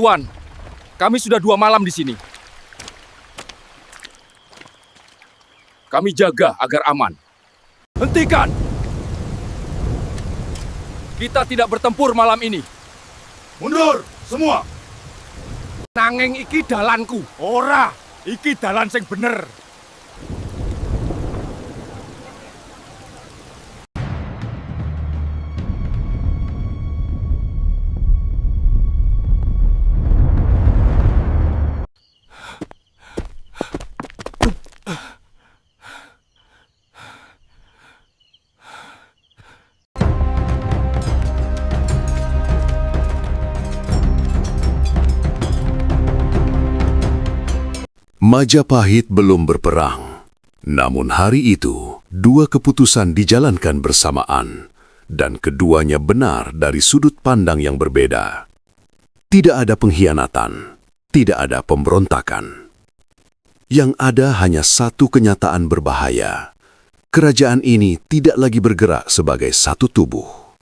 Tuan, kami sudah 2 malam di sini. Kami jaga agar aman. Hentikan! Kita tidak bertempur malam ini. Mundur, semua! Nanging iki dalanku. Ora, iki dalan sing bener. Majapahit belum berperang. Namun hari itu, 2 keputusan dijalankan bersamaan, dan keduanya benar dari sudut pandang yang berbeda. Tidak ada pengkhianatan, tidak ada pemberontakan. Yang ada hanya satu kenyataan berbahaya. Kerajaan ini tidak lagi bergerak sebagai satu tubuh.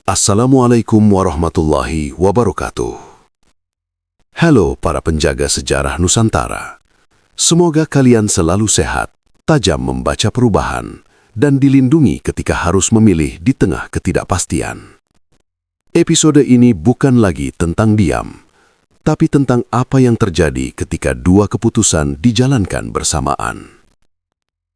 Assalamualaikum warahmatullahi wabarakatuh. Halo para penjaga sejarah Nusantara. Semoga kalian selalu sehat, tajam membaca perubahan, dan dilindungi ketika harus memilih di tengah ketidakpastian. Episode ini bukan lagi tentang diam, tapi tentang apa yang terjadi ketika 2 keputusan dijalankan bersamaan.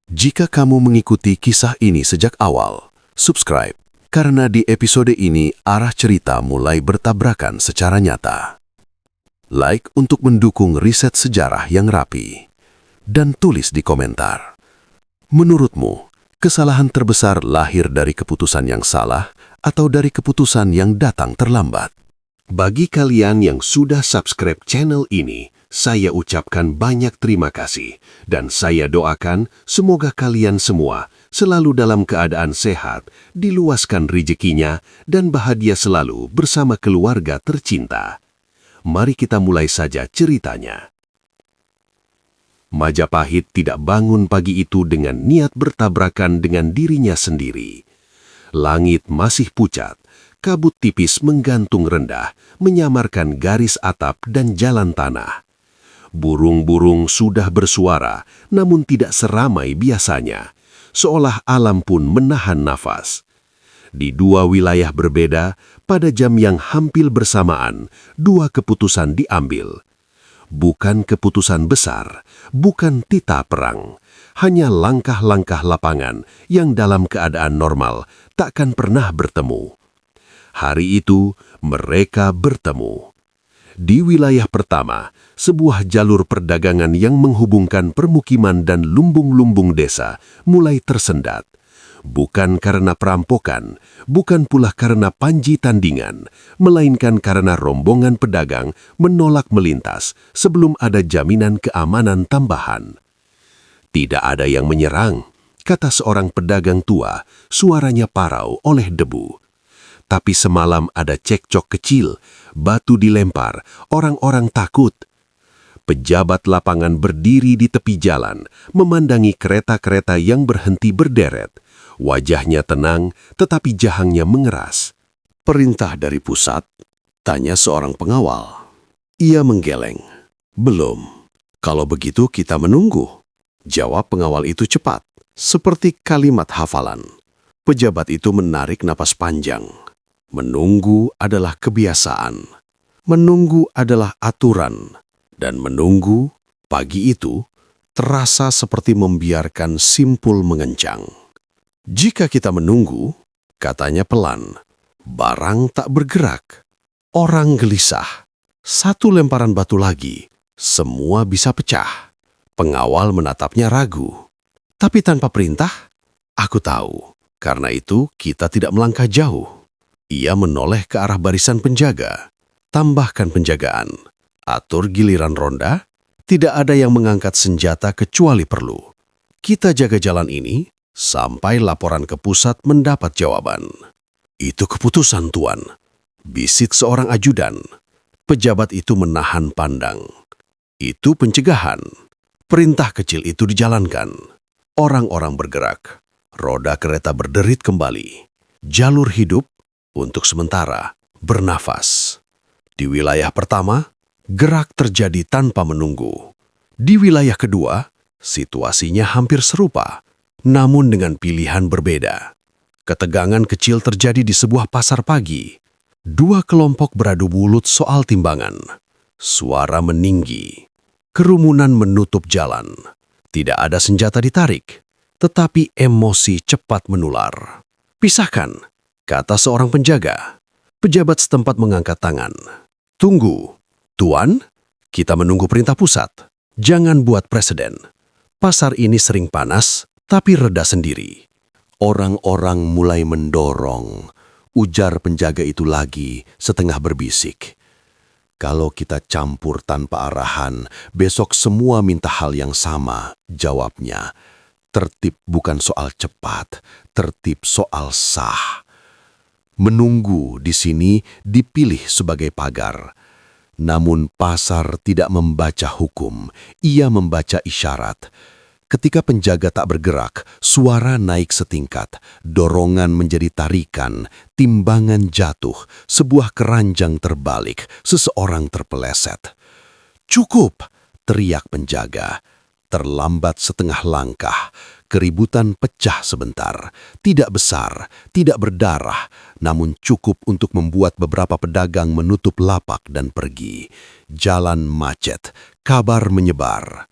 Jika kamu mengikuti kisah ini sejak awal, subscribe, karena di episode ini arah cerita mulai bertabrakan secara nyata. Like untuk mendukung riset sejarah yang rapi. Dan tulis di komentar. Menurutmu, kesalahan terbesar lahir dari keputusan yang salah atau dari keputusan yang datang terlambat? Bagi kalian yang sudah subscribe channel ini, saya ucapkan banyak terima kasih. Dan saya doakan semoga kalian semua selalu dalam keadaan sehat, diluaskan rezekinya, dan bahagia selalu bersama keluarga tercinta. Mari kita mulai saja ceritanya. Majapahit tidak bangun pagi itu dengan niat bertabrakan dengan dirinya sendiri. Langit masih pucat, kabut tipis menggantung rendah, menyamarkan garis atap dan jalan tanah. Burung-burung sudah bersuara, namun tidak seramai biasanya, seolah alam pun menahan nafas. Di 2 wilayah berbeda, pada jam yang hampir bersamaan, 2 keputusan diambil. Bukan keputusan besar, bukan tita perang, hanya langkah-langkah lapangan yang dalam keadaan normal takkan pernah bertemu. Hari itu, mereka bertemu. Di wilayah pertama, sebuah jalur perdagangan yang menghubungkan permukiman dan lumbung-lumbung desa mulai tersendat. Bukan karena perampokan, bukan pula karena panji tandingan, melainkan karena rombongan pedagang menolak melintas sebelum ada jaminan keamanan tambahan. Tidak ada yang menyerang, kata seorang pedagang tua, suaranya parau oleh debu. Tapi semalam ada cekcok kecil, batu dilempar, orang-orang takut. Pejabat lapangan berdiri di tepi jalan, memandangi kereta-kereta yang berhenti berderet. Wajahnya tenang, tetapi jahangnya mengeras. Perintah dari pusat? Tanya seorang pengawal. Ia menggeleng. Belum. Kalau begitu kita menunggu. Jawab pengawal itu cepat, seperti kalimat hafalan. Pejabat itu menarik napas panjang. Menunggu adalah kebiasaan. Menunggu adalah aturan. Dan menunggu, pagi itu, terasa seperti membiarkan simpul mengencang. Jika kita menunggu, katanya pelan, barang tak bergerak, orang gelisah. 1 lemparan batu lagi, semua bisa pecah. Pengawal menatapnya ragu. Tapi tanpa perintah, aku tahu. Karena itu kita tidak melangkah jauh. Ia menoleh ke arah barisan penjaga. Tambahkan penjagaan. Atur giliran ronda. Tidak ada yang mengangkat senjata kecuali perlu. Kita jaga jalan ini sampai laporan ke pusat mendapat jawaban. Itu keputusan, Tuan. Bisik seorang ajudan. Pejabat itu menahan pandang. Itu pencegahan. Perintah kecil itu dijalankan. Orang-orang bergerak. Roda kereta berderit kembali. Jalur hidup, untuk sementara, bernafas. Di wilayah pertama, gerak terjadi tanpa menunggu. Di wilayah kedua, situasinya hampir serupa, namun dengan pilihan berbeda. Ketegangan kecil terjadi di sebuah pasar pagi. Dua kelompok beradu mulut soal timbangan. Suara meninggi. Kerumunan menutup jalan. Tidak ada senjata ditarik, tetapi emosi cepat menular. "Pisahkan," kata seorang penjaga. Pejabat setempat mengangkat tangan. "Tunggu, Tuan, kita menunggu perintah pusat. Jangan buat presiden." Pasar ini sering panas, tapi reda sendiri. Orang-orang mulai mendorong. Ujar penjaga itu lagi, setengah berbisik. "Kalau kita campur tanpa arahan, besok semua minta hal yang sama," jawabnya. "Tertib bukan soal cepat, tertib soal sah." Menunggu di sini dipilih sebagai pagar. Namun pasar tidak membaca hukum, ia membaca isyarat. Ketika penjaga tak bergerak, suara naik setingkat, dorongan menjadi tarikan, timbangan jatuh, sebuah keranjang terbalik, seseorang terpeleset. "Cukup!" teriak penjaga. Terlambat setengah langkah, keributan pecah sebentar. Tidak besar, tidak berdarah, namun cukup untuk membuat beberapa pedagang menutup lapak dan pergi. Jalan macet, kabar menyebar.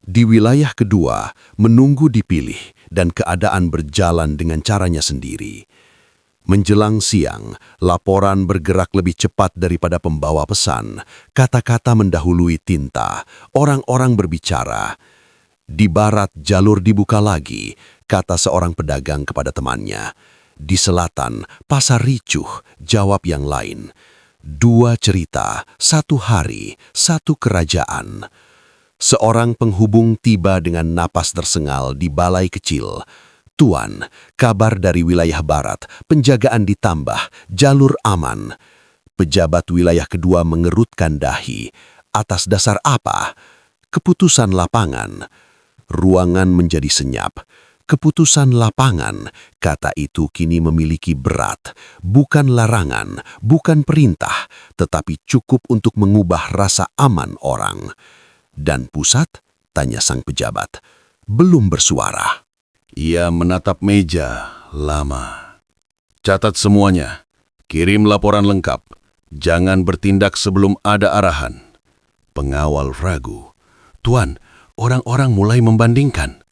Di wilayah kedua, menunggu dipilih dan keadaan berjalan dengan caranya sendiri. Menjelang siang, laporan bergerak lebih cepat daripada pembawa pesan. Kata-kata mendahului tinta, orang-orang berbicara. "Di barat jalur dibuka lagi," kata seorang pedagang kepada temannya. "Di selatan, pasar ricuh," jawab yang lain. Dua cerita, satu hari, satu kerajaan. Seorang penghubung tiba dengan napas tersengal di balai kecil. "Tuan, kabar dari wilayah barat, penjagaan ditambah, jalur aman." Pejabat wilayah kedua mengerutkan dahi. "Atas dasar apa?" "Keputusan lapangan." Ruangan menjadi senyap. "Keputusan lapangan," kata itu kini memiliki berat. Bukan larangan, bukan perintah, tetapi cukup untuk mengubah rasa aman orang. "Dan pusat?" tanya sang pejabat. Belum bersuara. Ia menatap meja lama. "Catat semuanya. Kirim laporan lengkap. Jangan bertindak sebelum ada arahan." Pengawal ragu. "Tuan, orang-orang mulai membandingkan."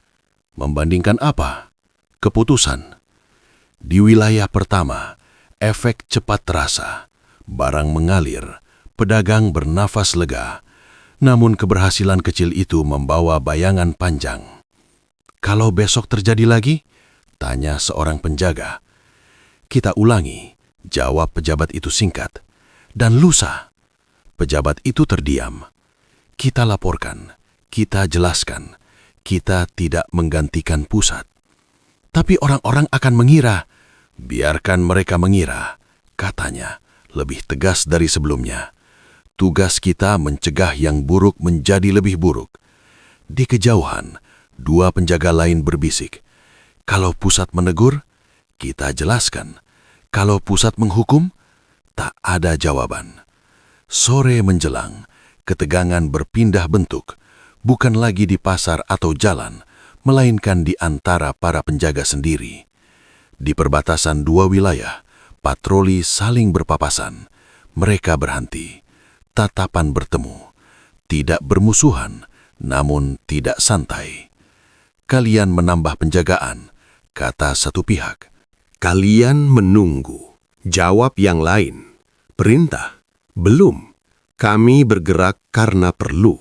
"Membandingkan apa?" "Keputusan." Di wilayah pertama, efek cepat terasa. Barang mengalir, pedagang bernafas lega. Namun keberhasilan kecil itu membawa bayangan panjang. "Kalau besok terjadi lagi?" tanya seorang penjaga. "Kita ulangi," jawab pejabat itu singkat. "Dan lusa?" Pejabat itu terdiam. "Kita laporkan, kita jelaskan, kita tidak menggantikan pusat." "Tapi orang-orang akan mengira." "Biarkan mereka mengira," katanya, lebih tegas dari sebelumnya. "Tugas kita mencegah yang buruk menjadi lebih buruk." Di kejauhan, dua penjaga lain berbisik. "Kalau pusat menegur, kita jelaskan. Kalau pusat menghukum, tak ada jawaban." Sore menjelang, ketegangan berpindah bentuk, bukan lagi di pasar atau jalan, melainkan di antara para penjaga sendiri. Di perbatasan dua wilayah, patroli saling berpapasan. Mereka berhenti. Tatapan bertemu, tidak bermusuhan, namun tidak santai. "Kalian menambah penjagaan," kata satu pihak. "Kalian menunggu," jawab yang lain. "Perintah? Belum. Kami bergerak karena perlu.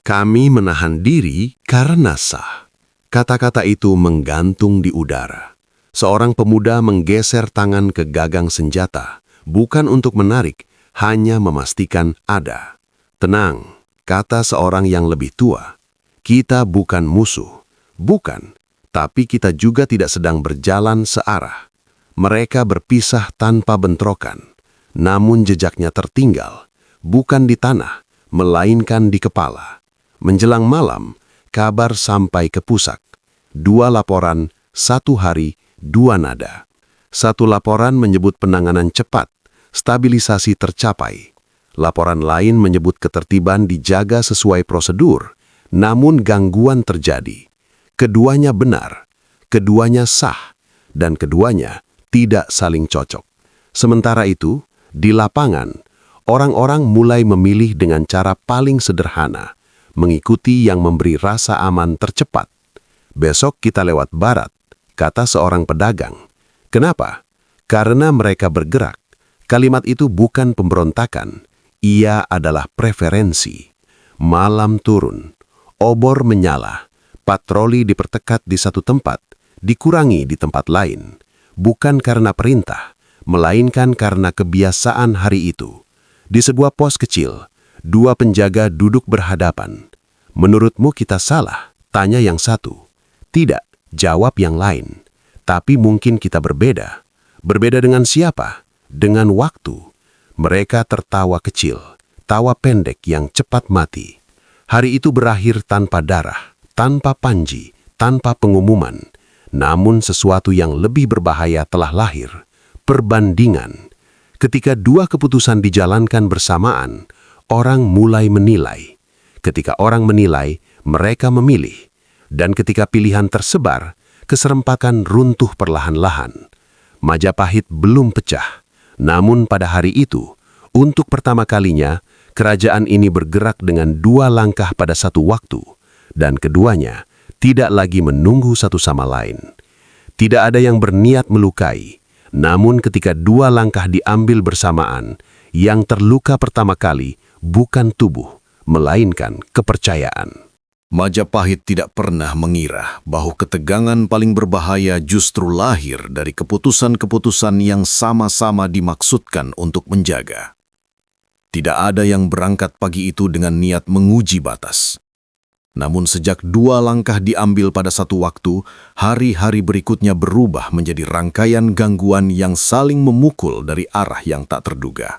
Kami menahan diri karena sah." Kata-kata itu menggantung di udara. Seorang pemuda menggeser tangan ke gagang senjata, bukan untuk menarik, hanya memastikan ada. "Tenang," kata seorang yang lebih tua. "Kita bukan musuh. Bukan, tapi kita juga tidak sedang berjalan searah." Mereka berpisah tanpa bentrokan, namun jejaknya tertinggal, bukan di tanah, melainkan di kepala. Menjelang malam, kabar sampai ke pusat. Dua laporan, satu hari, dua nada. Satu laporan menyebut penanganan cepat, stabilisasi tercapai. Laporan lain menyebut ketertiban dijaga sesuai prosedur, namun gangguan terjadi. Keduanya benar, keduanya sah, dan keduanya tidak saling cocok. Sementara itu, di lapangan, orang-orang mulai memilih dengan cara paling sederhana, mengikuti yang memberi rasa aman tercepat. "Besok kita lewat barat," kata seorang pedagang. Kenapa? Karena mereka bergerak. Kalimat itu bukan pemberontakan, ia adalah preferensi. Malam turun, obor menyala, patroli diperketat di satu tempat, dikurangi di tempat lain. Bukan karena perintah, melainkan karena kebiasaan hari itu. Di sebuah pos kecil, dua penjaga duduk berhadapan. "Menurutmu kita salah?" tanya yang satu. "Tidak," jawab yang lain. "Tapi mungkin kita berbeda." "Berbeda dengan siapa?" "Dengan waktu." Mereka tertawa kecil, tawa pendek yang cepat mati. Hari itu berakhir tanpa darah, tanpa panji, tanpa pengumuman. Namun sesuatu yang lebih berbahaya telah lahir. Perbandingan. Ketika dua keputusan dijalankan bersamaan, orang mulai menilai. Ketika orang menilai, mereka memilih. Dan ketika pilihan tersebar, keserempakan runtuh perlahan-lahan. Majapahit belum pecah. Namun pada hari itu, untuk pertama kalinya, kerajaan ini bergerak dengan dua langkah pada satu waktu. Dan keduanya tidak lagi menunggu satu sama lain. Tidak ada yang berniat melukai. Namun ketika dua langkah diambil bersamaan, yang terluka pertama kali bukan tubuh, melainkan kepercayaan. Majapahit tidak pernah mengira bahwa ketegangan paling berbahaya justru lahir dari keputusan-keputusan yang sama-sama dimaksudkan untuk menjaga. Tidak ada yang berangkat pagi itu dengan niat menguji batas. Namun sejak dua langkah diambil pada satu waktu, hari-hari berikutnya berubah menjadi rangkaian gangguan yang saling memukul dari arah yang tak terduga.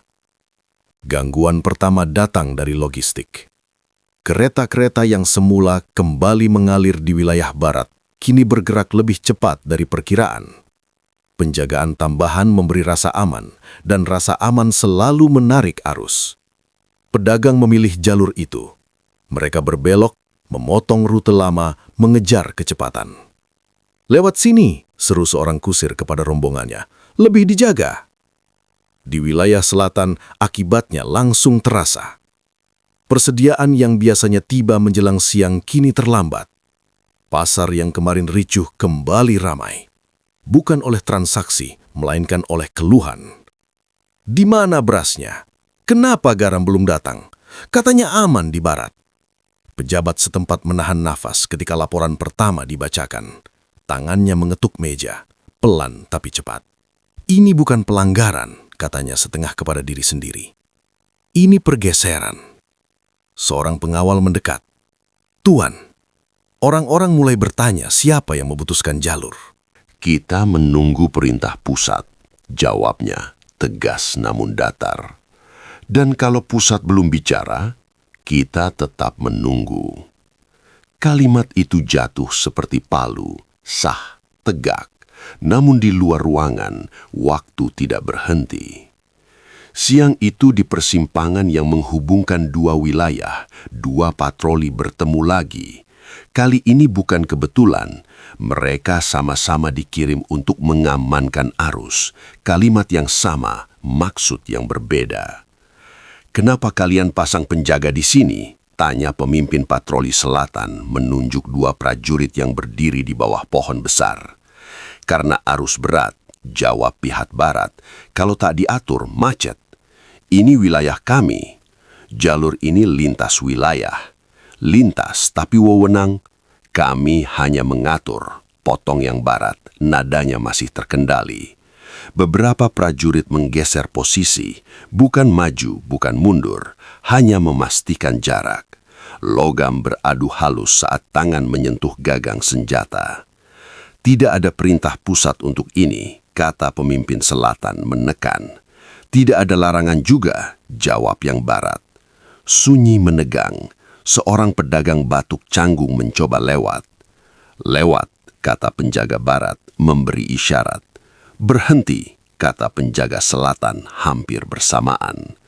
Gangguan pertama datang dari logistik. Kereta-kereta yang semula kembali mengalir di wilayah barat, kini bergerak lebih cepat dari perkiraan. Penjagaan tambahan memberi rasa aman, dan rasa aman selalu menarik arus. Pedagang memilih jalur itu. Mereka berbelok, memotong rute lama, mengejar kecepatan. "Lewat sini," seru seorang kusir kepada rombongannya. "Lebih dijaga." Di wilayah selatan, akibatnya langsung terasa. Persediaan yang biasanya tiba menjelang siang kini terlambat. Pasar yang kemarin ricuh kembali ramai. Bukan oleh transaksi, melainkan oleh keluhan. "Di mana berasnya? Kenapa garam belum datang? Katanya aman di barat." Pejabat setempat menahan nafas ketika laporan pertama dibacakan. Tangannya mengetuk meja, pelan tapi cepat. "Ini bukan pelanggaran," katanya setengah kepada diri sendiri. "Ini pergeseran." Seorang pengawal mendekat. "Tuan." Orang-orang mulai bertanya siapa yang memutuskan jalur. "Kita menunggu perintah pusat," jawabnya, tegas namun datar. "Dan kalau pusat belum bicara, kita tetap menunggu." Kalimat itu jatuh seperti palu, sah, tegak, namun di luar ruangan, waktu tidak berhenti. Siang itu di persimpangan yang menghubungkan dua wilayah, dua patroli bertemu lagi. Kali ini bukan kebetulan, mereka sama-sama dikirim untuk mengamankan arus. Kalimat yang sama, maksud yang berbeda. "Kenapa kalian pasang penjaga di sini?" tanya pemimpin patroli selatan menunjuk dua prajurit yang berdiri di bawah pohon besar. "Karena arus berat," jawab pihak barat. "Kalau tak diatur, macet. Ini wilayah kami. Jalur ini lintas wilayah. Lintas tapi wewenang. Kami hanya mengatur," potong yang barat, nadanya masih terkendali. Beberapa prajurit menggeser posisi, bukan maju, bukan mundur, hanya memastikan jarak. Logam beradu halus saat tangan menyentuh gagang senjata. "Tidak ada perintah pusat untuk ini," kata pemimpin selatan menekan. "Tidak ada larangan juga," jawab yang barat. Sunyi menegang, seorang pedagang batuk canggung mencoba lewat. "Lewat," kata penjaga barat, memberi isyarat. "Berhenti," kata penjaga selatan hampir bersamaan.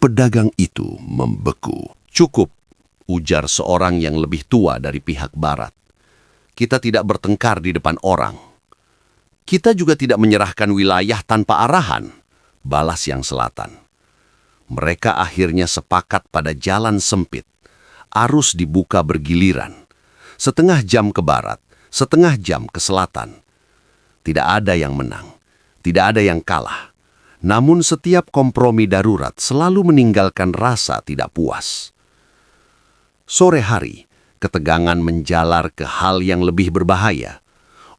Pedagang itu membeku. Cukup, ujar seorang yang lebih tua dari pihak barat. Kita tidak bertengkar di depan orang. Kita juga tidak menyerahkan wilayah tanpa arahan, balas yang selatan. Mereka akhirnya sepakat pada jalan sempit. Arus dibuka bergiliran. Setengah jam ke barat, setengah jam ke selatan. Tidak ada yang menang, tidak ada yang kalah. Namun setiap kompromi darurat selalu meninggalkan rasa tidak puas. Sore hari, ketegangan menjalar ke hal yang lebih berbahaya.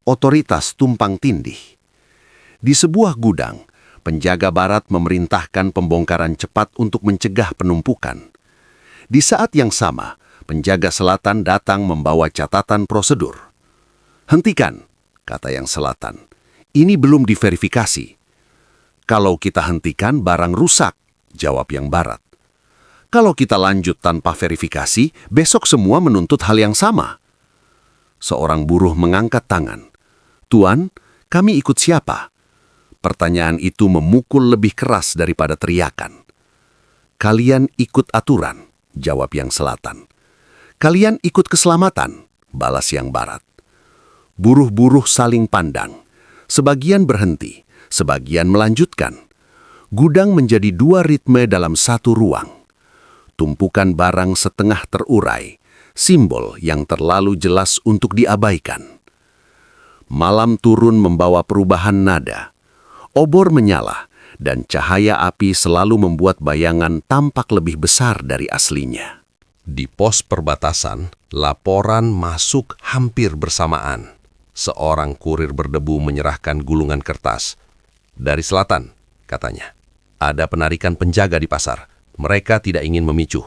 Otoritas tumpang tindih. Di sebuah gudang, penjaga barat memerintahkan pembongkaran cepat untuk mencegah penumpukan. Di saat yang sama, penjaga selatan datang membawa catatan prosedur. "Hentikan," kata yang selatan. "Ini belum diverifikasi." "Kalau kita hentikan, barang rusak," jawab yang barat. "Kalau kita lanjut tanpa verifikasi, besok semua menuntut hal yang sama." Seorang buruh mengangkat tangan. "Tuan, kami ikut siapa?" Pertanyaan itu memukul lebih keras daripada teriakan. "Kalian ikut aturan," jawab yang selatan. "Kalian ikut keselamatan," balas yang barat. Buruh-buruh saling pandang. Sebagian berhenti. Sebagian melanjutkan. Gudang menjadi dua ritme dalam satu ruang. Tumpukan barang setengah terurai, simbol yang terlalu jelas untuk diabaikan. Malam turun membawa perubahan nada. Obor menyala, dan cahaya api selalu membuat bayangan tampak lebih besar dari aslinya. Di pos perbatasan, laporan masuk hampir bersamaan. Seorang kurir berdebu menyerahkan gulungan kertas. "Dari selatan," katanya. "Ada penarikan penjaga di pasar. Mereka tidak ingin memicu."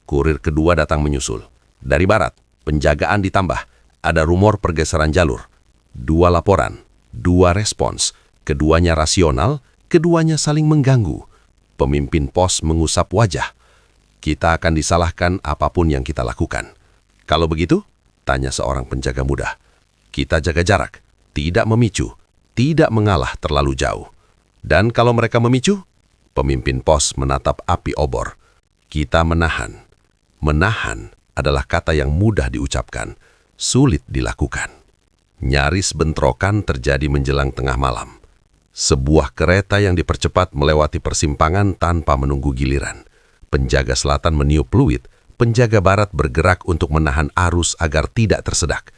Kurir kedua datang menyusul. "Dari barat, penjagaan ditambah. Ada rumor pergeseran jalur." 2 laporan, 2 respons. Keduanya rasional, keduanya saling mengganggu. Pemimpin pos mengusap wajah. "Kita akan disalahkan apapun yang kita lakukan." "Kalau begitu?" tanya seorang penjaga muda. "Kita jaga jarak, tidak memicu, tidak mengalah terlalu jauh. Dan kalau mereka memicu?" Pemimpin pos menatap api obor. "Kita menahan." Menahan adalah kata yang mudah diucapkan, sulit dilakukan. Nyaris bentrokan terjadi menjelang tengah malam. Sebuah kereta yang dipercepat melewati persimpangan tanpa menunggu giliran. Penjaga selatan meniup fluid, penjaga barat bergerak untuk menahan arus agar tidak tersedak.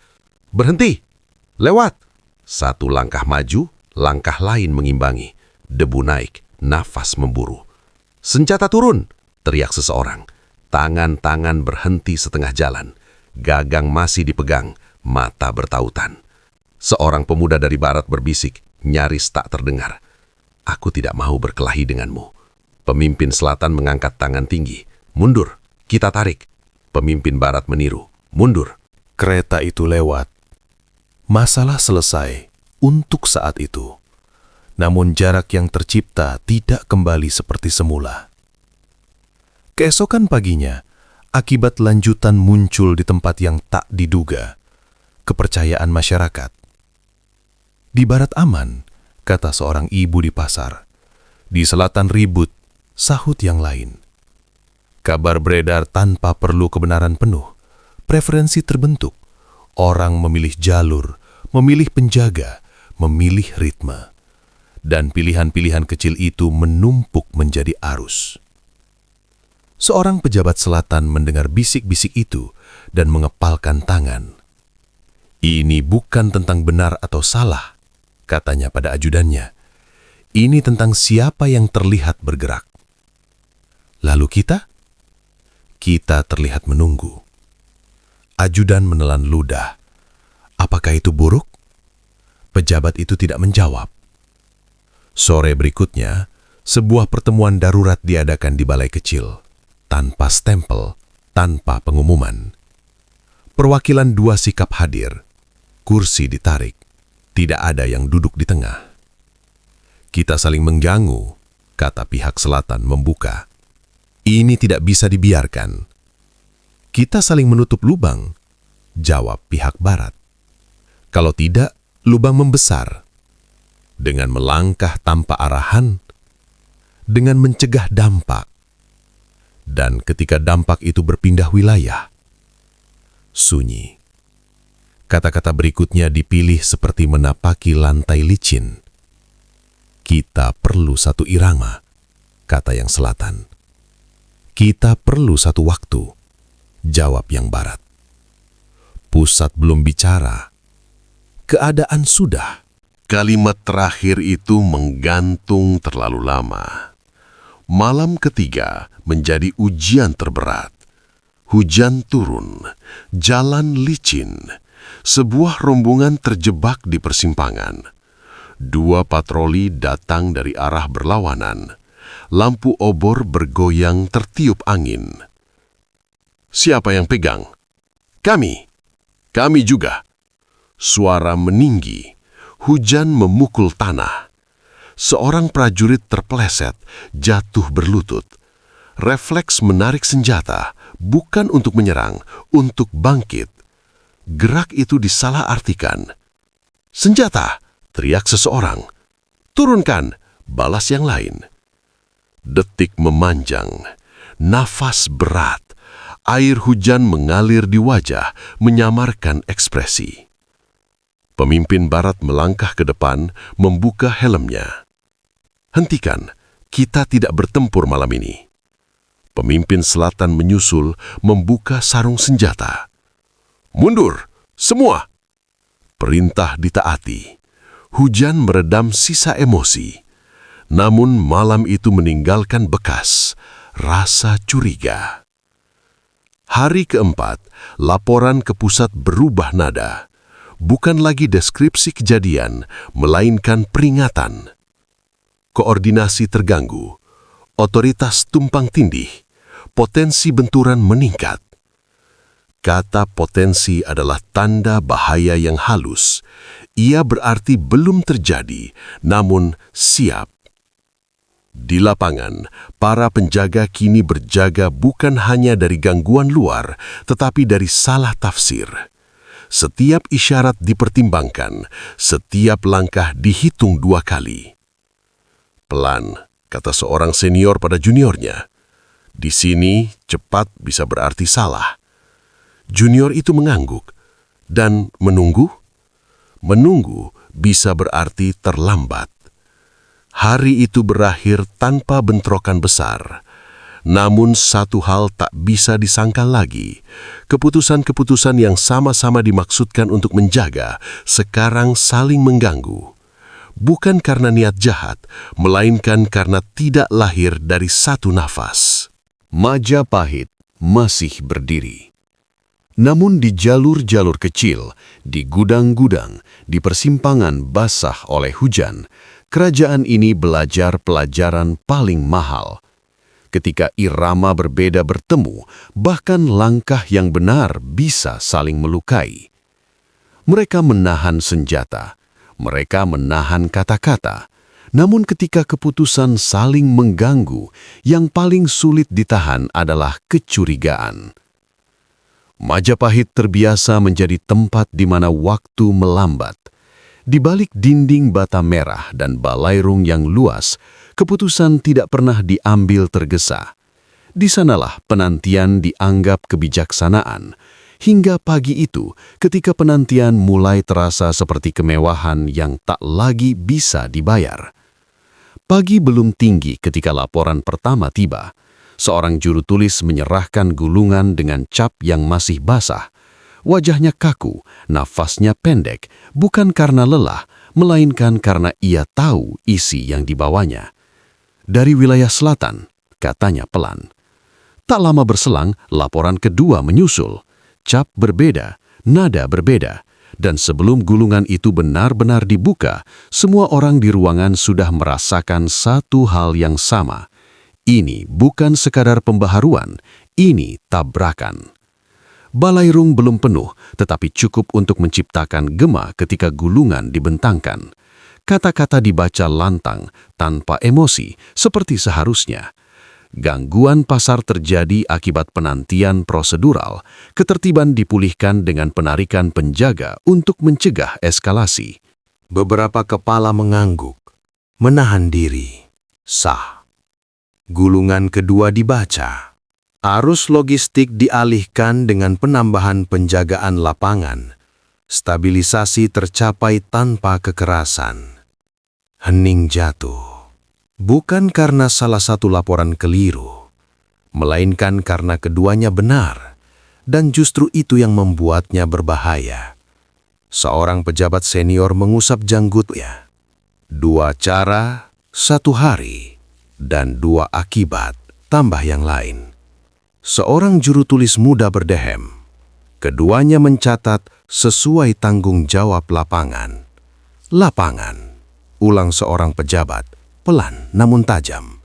"Berhenti! Lewat!" Satu langkah maju, langkah lain mengimbangi. Debu naik, nafas memburu. "Senjata turun!" teriak seseorang. Tangan-tangan berhenti setengah jalan. Gagang masih dipegang, mata bertautan. Seorang pemuda dari barat berbisik, nyaris tak terdengar. "Aku tidak mau berkelahi denganmu." Pemimpin selatan mengangkat tangan tinggi. "Mundur, kita tarik." Pemimpin barat meniru. "Mundur." Kereta itu lewat. Masalah selesai untuk saat itu. Namun jarak yang tercipta tidak kembali seperti semula. Keesokan paginya, akibat lanjutan muncul di tempat yang tak diduga. Kepercayaan masyarakat. "Di barat aman," kata seorang ibu di pasar. "Di selatan ribut," sahut yang lain. Kabar beredar tanpa perlu kebenaran penuh. Preferensi terbentuk. Orang memilih jalur, memilih penjaga, memilih ritme. Dan pilihan-pilihan kecil itu menumpuk menjadi arus. Seorang pejabat selatan mendengar bisik-bisik itu dan mengepalkan tangan. "Ini bukan tentang benar atau salah," katanya pada ajudannya. "Ini tentang siapa yang terlihat bergerak." Lalu kita? Kita terlihat menunggu. Ajudan menelan ludah. Apakah itu buruk? Pejabat itu tidak menjawab. Sore berikutnya, sebuah pertemuan darurat diadakan di balai kecil, tanpa stempel, tanpa pengumuman. Perwakilan 2 sikap hadir, kursi ditarik, tidak ada yang duduk di tengah. "Kita saling mengganggu," kata pihak selatan membuka. "Ini tidak bisa dibiarkan." "Kita saling menutup lubang," jawab pihak barat. "Kalau tidak, lubang membesar." Dengan melangkah tanpa arahan, dengan mencegah dampak, Dan ketika dampak itu berpindah wilayah, sunyi. Kata-kata berikutnya dipilih seperti menapaki lantai licin. Kita perlu satu irama, kata yang selatan. Kita perlu satu waktu, jawab yang barat. Pusat belum bicara, keadaan sudah. Kalimat terakhir itu menggantung terlalu lama. Malam ketiga menjadi ujian terberat. Hujan turun, jalan licin. Sebuah rombongan terjebak di persimpangan. 2 patroli datang dari arah berlawanan. Lampu obor bergoyang tertiup angin. Siapa yang pegang? Kami. Kami juga. Suara meninggi. Hujan memukul tanah. Seorang prajurit terpeleset, jatuh berlutut. Refleks menarik senjata, bukan untuk menyerang, untuk bangkit. Gerak itu disalahartikan. Senjata, teriak seseorang. Turunkan, balas yang lain. Detik memanjang, nafas berat. Air hujan mengalir di wajah, menyamarkan ekspresi. Pemimpin barat melangkah ke depan, membuka helmnya. Hentikan, kita tidak bertempur malam ini. Pemimpin selatan menyusul, membuka sarung senjata. Mundur, semua! Perintah ditaati. Hujan meredam sisa emosi. Namun malam itu meninggalkan bekas, rasa curiga. Hari keempat, laporan ke pusat berubah nada. Bukan lagi deskripsi kejadian, melainkan peringatan. Koordinasi terganggu, otoritas tumpang tindih, potensi benturan meningkat. Kata potensi adalah tanda bahaya yang halus. Ia berarti belum terjadi, namun siap. Di lapangan, para penjaga kini berjaga bukan hanya dari gangguan luar, tetapi dari salah tafsir. Setiap isyarat dipertimbangkan, setiap langkah dihitung 2 kali. Pelan, kata seorang senior pada juniornya. Di sini, cepat bisa berarti salah. Junior itu mengangguk. Dan menunggu? Menunggu bisa berarti terlambat. Hari itu berakhir tanpa bentrokan besar. Namun satu hal tak bisa disangkal lagi. Keputusan-keputusan yang sama-sama dimaksudkan untuk menjaga, sekarang saling mengganggu. Bukan karena niat jahat, melainkan karena tidak lahir dari satu nafas. Majapahit masih berdiri. Namun di jalur-jalur kecil, di gudang-gudang, di persimpangan basah oleh hujan, kerajaan ini belajar pelajaran paling mahal. Ketika irama berbeda bertemu, bahkan langkah yang benar bisa saling melukai. Mereka menahan senjata, mereka menahan kata-kata. Namun ketika keputusan saling mengganggu, yang paling sulit ditahan adalah kecurigaan. Majapahit terbiasa menjadi tempat di mana waktu melambat. Di balik dinding bata merah dan balairung yang luas, keputusan tidak pernah diambil tergesa. Di sanalah penantian dianggap kebijaksanaan. Hingga pagi itu, ketika penantian mulai terasa seperti kemewahan yang tak lagi bisa dibayar. Pagi belum tinggi ketika laporan pertama tiba. Seorang juru tulis menyerahkan gulungan dengan cap yang masih basah. Wajahnya kaku, nafasnya pendek, bukan karena lelah, melainkan karena ia tahu isi yang dibawanya. Dari wilayah selatan, katanya pelan. Tak lama berselang, laporan kedua menyusul. Cap berbeda, nada berbeda. Dan sebelum gulungan itu benar-benar dibuka, semua orang di ruangan sudah merasakan satu hal yang sama. Ini bukan sekadar pembaharuan, ini tabrakan. Balairung belum penuh, tetapi cukup untuk menciptakan gema ketika gulungan dibentangkan. Kata-kata dibaca lantang, tanpa emosi, seperti seharusnya. Gangguan pasar terjadi akibat penantian prosedural, ketertiban dipulihkan dengan penarikan penjaga untuk mencegah eskalasi. Beberapa kepala mengangguk, menahan diri. Sah. Gulungan kedua dibaca. Arus logistik dialihkan dengan penambahan penjagaan lapangan. Stabilisasi tercapai tanpa kekerasan. Hening jatuh. Bukan karena salah satu laporan keliru, melainkan karena keduanya benar, dan justru itu yang membuatnya berbahaya. Seorang pejabat senior mengusap janggutnya. 2 cara, 1 hari, dan 2 akibat, tambah yang lain. Seorang juru tulis muda berdehem. Keduanya mencatat sesuai tanggung jawab lapangan. Lapangan, ulang seorang pejabat, pelan namun tajam.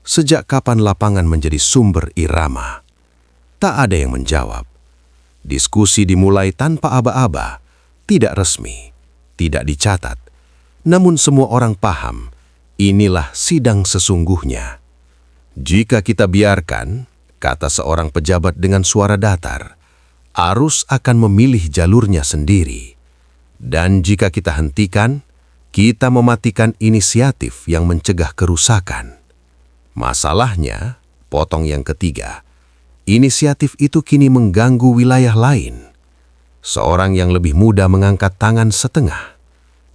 Sejak kapan lapangan menjadi sumber irama? Tak ada yang menjawab. Diskusi dimulai tanpa aba-aba, tidak resmi, tidak dicatat. Namun semua orang paham, inilah sidang sesungguhnya. Jika kita biarkan, kata seorang pejabat dengan suara datar, arus akan memilih jalurnya sendiri. Dan jika kita hentikan, kita mematikan inisiatif yang mencegah kerusakan. Masalahnya, potong yang ketiga, inisiatif itu kini mengganggu wilayah lain. Seorang yang lebih muda mengangkat tangan setengah.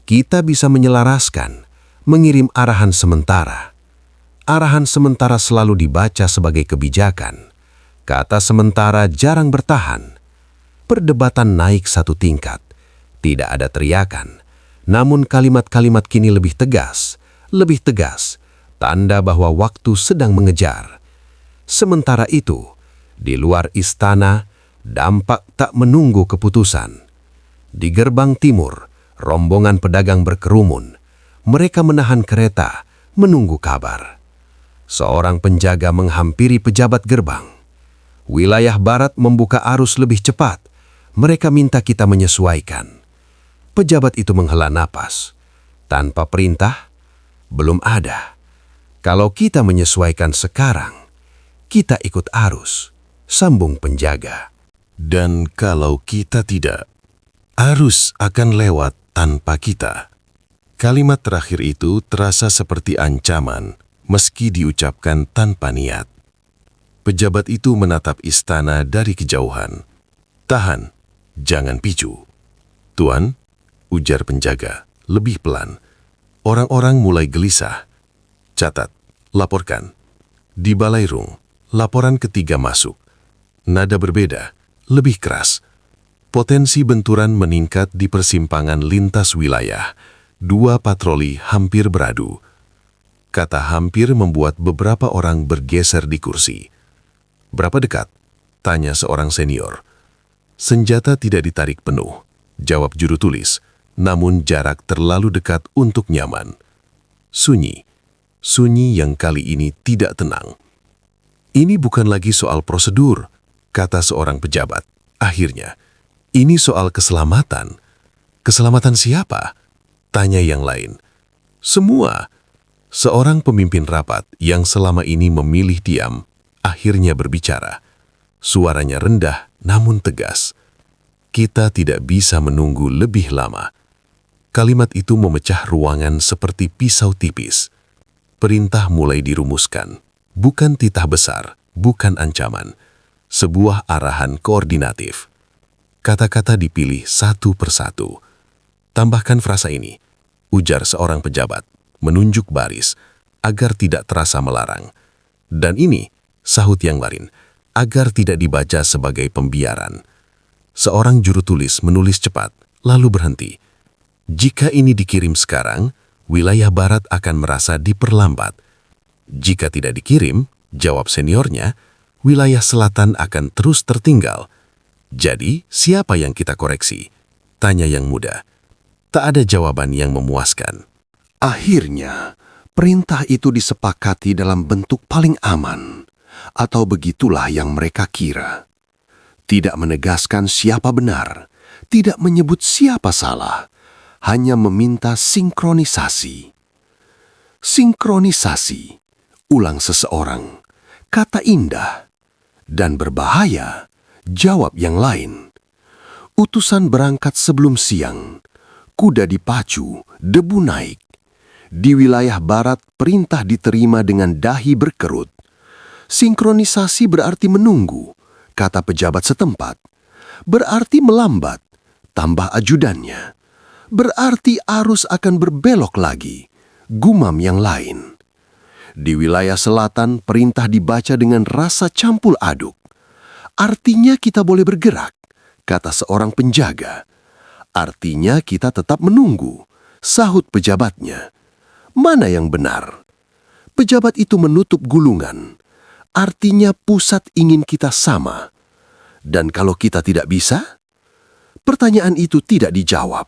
Kita bisa menyelaraskan, mengirim arahan sementara. Arahan sementara selalu dibaca sebagai kebijakan. Kata sementara jarang bertahan. Perdebatan naik 1 tingkat. Tidak ada teriakan. Namun kalimat-kalimat kini lebih tegas. Lebih tegas. Tanda bahwa waktu sedang mengejar. Sementara itu, di luar istana, dampak tak menunggu keputusan. Di gerbang timur, rombongan pedagang berkerumun. Mereka menahan kereta, menunggu kabar. Seorang penjaga menghampiri pejabat gerbang. Wilayah barat membuka arus lebih cepat. Mereka minta kita menyesuaikan. Pejabat itu menghela napas. Tanpa perintah, belum ada. Kalau kita menyesuaikan sekarang, kita ikut arus, sambung penjaga. Dan kalau kita tidak, arus akan lewat tanpa kita. Kalimat terakhir itu terasa seperti ancaman, meski diucapkan tanpa niat. Pejabat itu menatap istana dari kejauhan. Tahan, jangan picu. Tuan, ujar penjaga, lebih pelan. Orang-orang mulai gelisah. Catat, laporkan. Di Balairung, laporan ketiga masuk. Nada berbeda, lebih keras. Potensi benturan meningkat di persimpangan lintas wilayah. 2 patroli hampir beradu. Kata hampir membuat beberapa orang bergeser di kursi. Berapa dekat? Tanya seorang senior. Senjata tidak ditarik penuh, jawab juru tulis, namun jarak terlalu dekat untuk nyaman. Sunyi. Sunyi yang kali ini tidak tenang. Ini bukan lagi soal prosedur, kata seorang pejabat. Akhirnya, ini soal keselamatan. Keselamatan siapa? Tanya yang lain. Semua. Seorang pemimpin rapat yang selama ini memilih diam, akhirnya berbicara. Suaranya rendah namun tegas. Kita tidak bisa menunggu lebih lama. Kalimat itu memecah ruangan seperti pisau tipis. Perintah mulai dirumuskan. Bukan titah besar, bukan ancaman. Sebuah arahan koordinatif. Kata-kata dipilih satu persatu. Tambahkan frasa ini, ujar seorang pejabat, menunjuk baris, agar tidak terasa melarang. Dan ini, sahut yang lain, agar tidak dibaca sebagai pembiaran. Seorang juru tulis menulis cepat, lalu berhenti. Jika ini dikirim sekarang, wilayah barat akan merasa diperlambat. Jika tidak dikirim, jawab seniornya, wilayah selatan akan terus tertinggal. Jadi, siapa yang kita koreksi? Tanya yang muda. Tak ada jawaban yang memuaskan. Akhirnya, perintah itu disepakati dalam bentuk paling aman, atau begitulah yang mereka kira. Tidak menegaskan siapa benar, tidak menyebut siapa salah, hanya meminta sinkronisasi. Sinkronisasi, ulang seseorang, kata indah, dan berbahaya, jawab yang lain. Utusan berangkat sebelum siang, kuda dipacu, debu naik. Di wilayah barat, perintah diterima dengan dahi berkerut. Sinkronisasi berarti menunggu, kata pejabat setempat. Berarti melambat, tambah ajudannya. Berarti arus akan berbelok lagi, gumam yang lain. Di wilayah selatan, perintah dibaca dengan rasa campur aduk. Artinya kita boleh bergerak, kata seorang penjaga. Artinya kita tetap menunggu, sahut pejabatnya. Mana yang benar? Pejabat itu menutup gulungan. Artinya pusat ingin kita sama. Dan kalau kita tidak bisa? Pertanyaan itu tidak dijawab.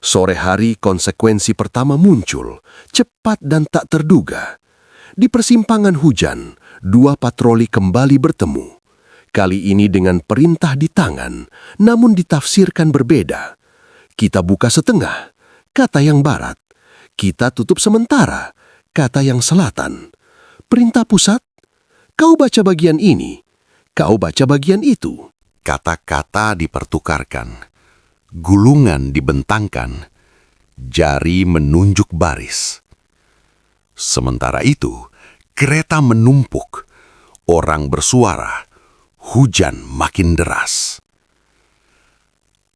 Sore hari konsekuensi pertama muncul, cepat dan tak terduga. Di persimpangan hujan, dua patroli kembali bertemu. Kali ini dengan perintah di tangan, namun ditafsirkan berbeda. Kita buka setengah, kata yang barat. Kita tutup sementara, kata yang selatan. Perintah pusat, kau baca bagian ini, kau baca bagian itu. Kata-kata dipertukarkan, gulungan dibentangkan, jari menunjuk baris. Sementara itu, kereta menumpuk, orang bersuara, hujan makin deras.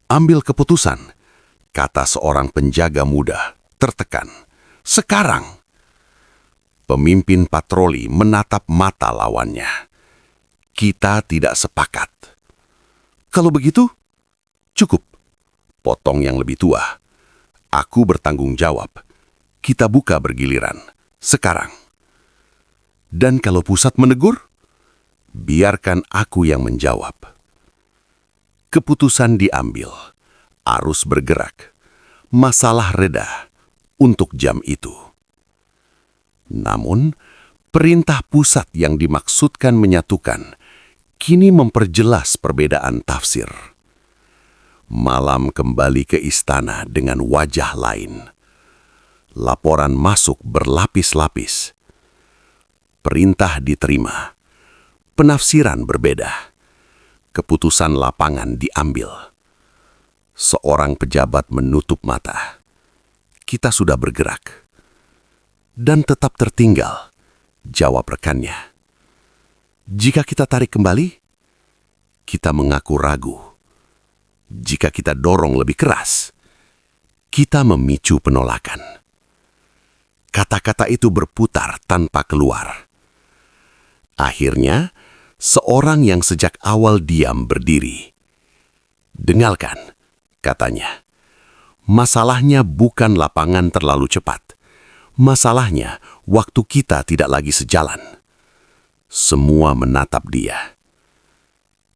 Ambil keputusan, kata seorang penjaga muda, tertekan. Sekarang! Pemimpin patroli menatap mata lawannya. Kita tidak sepakat. Kalau begitu, cukup. Potong yang lebih tua. Aku bertanggung jawab. Kita buka bergiliran. Sekarang. Dan kalau pusat menegur, biarkan aku yang menjawab. Keputusan diambil. Arus bergerak. Masalah reda untuk jam itu. Namun, perintah pusat yang dimaksudkan menyatukan kini memperjelas perbedaan tafsir. Malam kembali ke istana dengan wajah lain. Laporan masuk berlapis-lapis. Perintah diterima. Penafsiran berbeda. Keputusan lapangan diambil. Seorang pejabat menutup mata. Kita sudah bergerak. Dan tetap tertinggal, jawab rekannya. Jika kita tarik kembali, kita mengaku ragu. Jika kita dorong lebih keras, kita memicu penolakan. Kata-kata itu berputar tanpa keluar. Akhirnya, seorang yang sejak awal diam berdiri. Dengarkan, katanya. Masalahnya bukan lapangan terlalu cepat. Masalahnya, waktu kita tidak lagi sejalan. Semua menatap dia.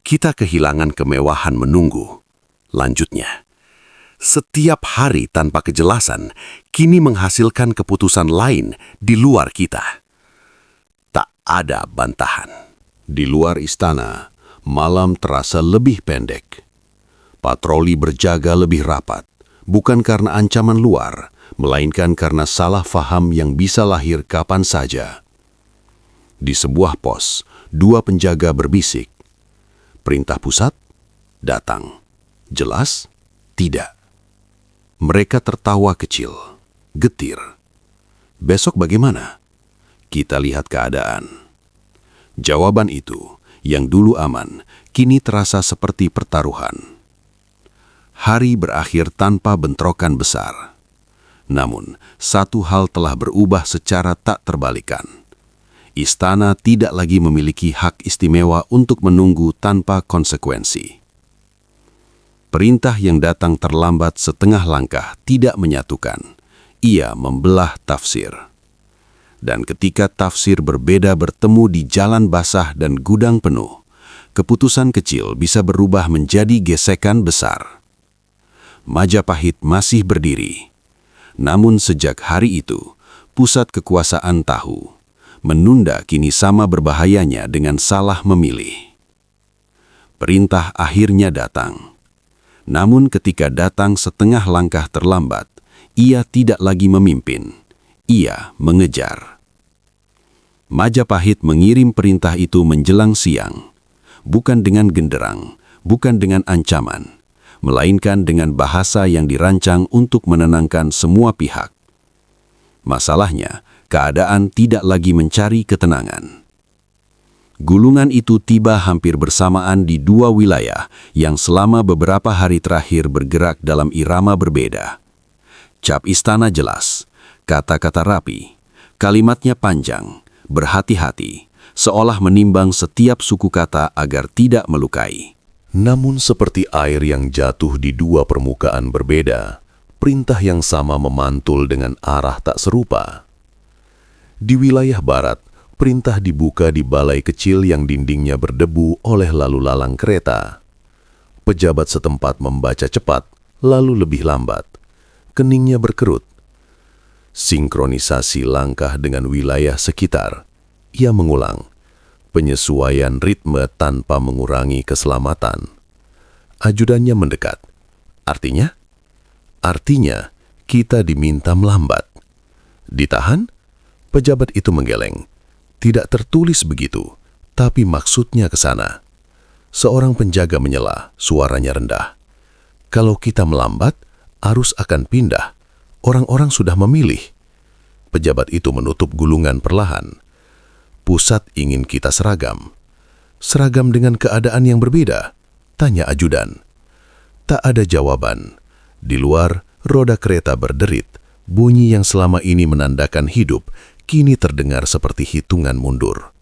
Kita kehilangan kemewahan menunggu. Lanjutnya, setiap hari tanpa kejelasan kini menghasilkan keputusan lain di luar kita. Tak ada bantahan. Di luar istana, malam terasa lebih pendek. Patroli berjaga lebih rapat, bukan karena ancaman luar, melainkan karena salah faham yang bisa lahir kapan saja. Di sebuah pos, dua penjaga berbisik. Perintah pusat? Datang. Jelas? Tidak. Mereka tertawa kecil, getir. Besok bagaimana? Kita lihat keadaan. Jawaban itu, yang dulu aman, kini terasa seperti pertaruhan. Hari berakhir tanpa bentrokan besar. Namun, satu hal telah berubah secara tak terbalikan. Istana tidak lagi memiliki hak istimewa untuk menunggu tanpa konsekuensi. Perintah yang datang terlambat setengah langkah tidak menyatukan. Ia membelah tafsir. Dan ketika tafsir berbeda bertemu di jalan basah dan gudang penuh, keputusan kecil bisa berubah menjadi gesekan besar. Majapahit masih berdiri. Namun sejak hari itu, pusat kekuasaan tahu, menunda kini sama berbahayanya dengan salah memilih. Perintah akhirnya datang. Namun ketika datang setengah langkah terlambat, ia tidak lagi memimpin, ia mengejar. Majapahit mengirim perintah itu menjelang siang, bukan dengan genderang, bukan dengan ancaman, melainkan dengan bahasa yang dirancang untuk menenangkan semua pihak. Masalahnya, keadaan tidak lagi mencari ketenangan. Gulungan itu tiba hampir bersamaan di dua wilayah yang selama beberapa hari terakhir bergerak dalam irama berbeda. Cap istana jelas, kata-kata rapi, kalimatnya panjang, berhati-hati, seolah menimbang setiap suku kata agar tidak melukai. Namun seperti air yang jatuh di dua permukaan berbeda, perintah yang sama memantul dengan arah tak serupa. Di wilayah barat, perintah dibuka di balai kecil yang dindingnya berdebu oleh lalu lalang kereta. Pejabat setempat membaca cepat, lalu lebih lambat. Keningnya berkerut. Sinkronisasi langkah dengan wilayah sekitar. Ia mengulang. Penyesuaian ritme tanpa mengurangi keselamatan. Ajudannya mendekat. Artinya? Artinya, kita diminta melambat. Ditahan? Pejabat itu menggeleng. Tidak tertulis begitu, tapi maksudnya ke sana. Seorang penjaga menyela, suaranya rendah. Kalau kita melambat, arus akan pindah. Orang-orang sudah memilih. Pejabat itu menutup gulungan perlahan. Pusat ingin kita seragam. Seragam dengan keadaan yang berbeda? Tanya ajudan. Tak ada jawaban. Di luar, roda kereta berderit. Bunyi yang selama ini menandakan hidup, kini terdengar seperti hitungan mundur.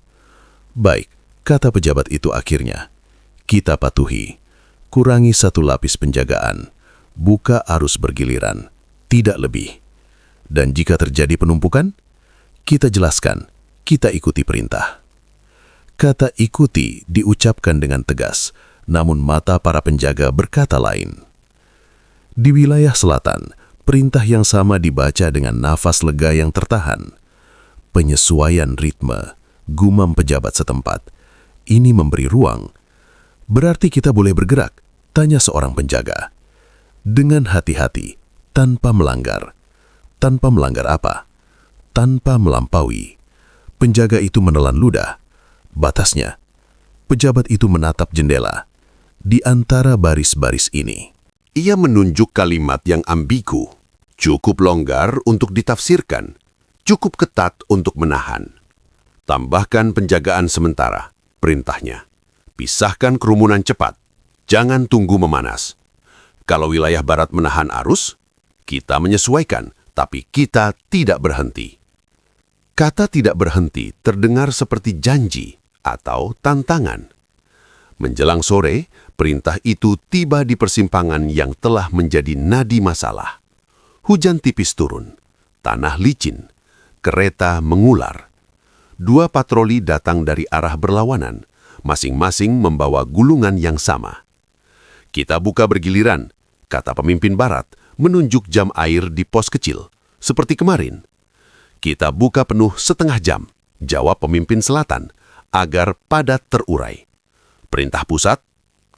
Baik, kata pejabat itu akhirnya. Kita patuhi. Kurangi satu lapis penjagaan. Buka arus bergiliran. Tidak lebih. Dan jika terjadi penumpukan, kita jelaskan. Kita ikuti perintah. Kata ikuti diucapkan dengan tegas, namun mata para penjaga berkata lain. Di wilayah selatan, perintah yang sama dibaca dengan nafas lega yang tertahan. Penyesuaian ritme, gumam pejabat setempat. Ini memberi ruang. Berarti kita boleh bergerak, tanya seorang penjaga. Dengan hati-hati, tanpa melanggar. Tanpa melanggar apa? Tanpa melampaui. Penjaga itu menelan ludah. Batasnya, pejabat itu menatap jendela. Di antara baris-baris ini, Ia menunjuk kalimat yang ambigu, cukup longgar untuk ditafsirkan, cukup ketat untuk menahan. Tambahkan penjagaan sementara, perintahnya. Pisahkan kerumunan cepat, jangan tunggu memanas. Kalau wilayah barat menahan arus, kita menyesuaikan, tapi kita tidak berhenti. Kata tidak berhenti terdengar seperti janji atau tantangan. Menjelang sore, perintah itu tiba di persimpangan yang telah menjadi nadi masalah. Hujan tipis turun, tanah licin, kereta mengular. Dua patroli datang dari arah berlawanan, masing-masing membawa gulungan yang sama. Kita buka bergiliran, kata pemimpin barat, menunjuk jam air di pos kecil, seperti kemarin. Kita buka penuh setengah jam, jawab pemimpin selatan, agar padat terurai. Perintah pusat,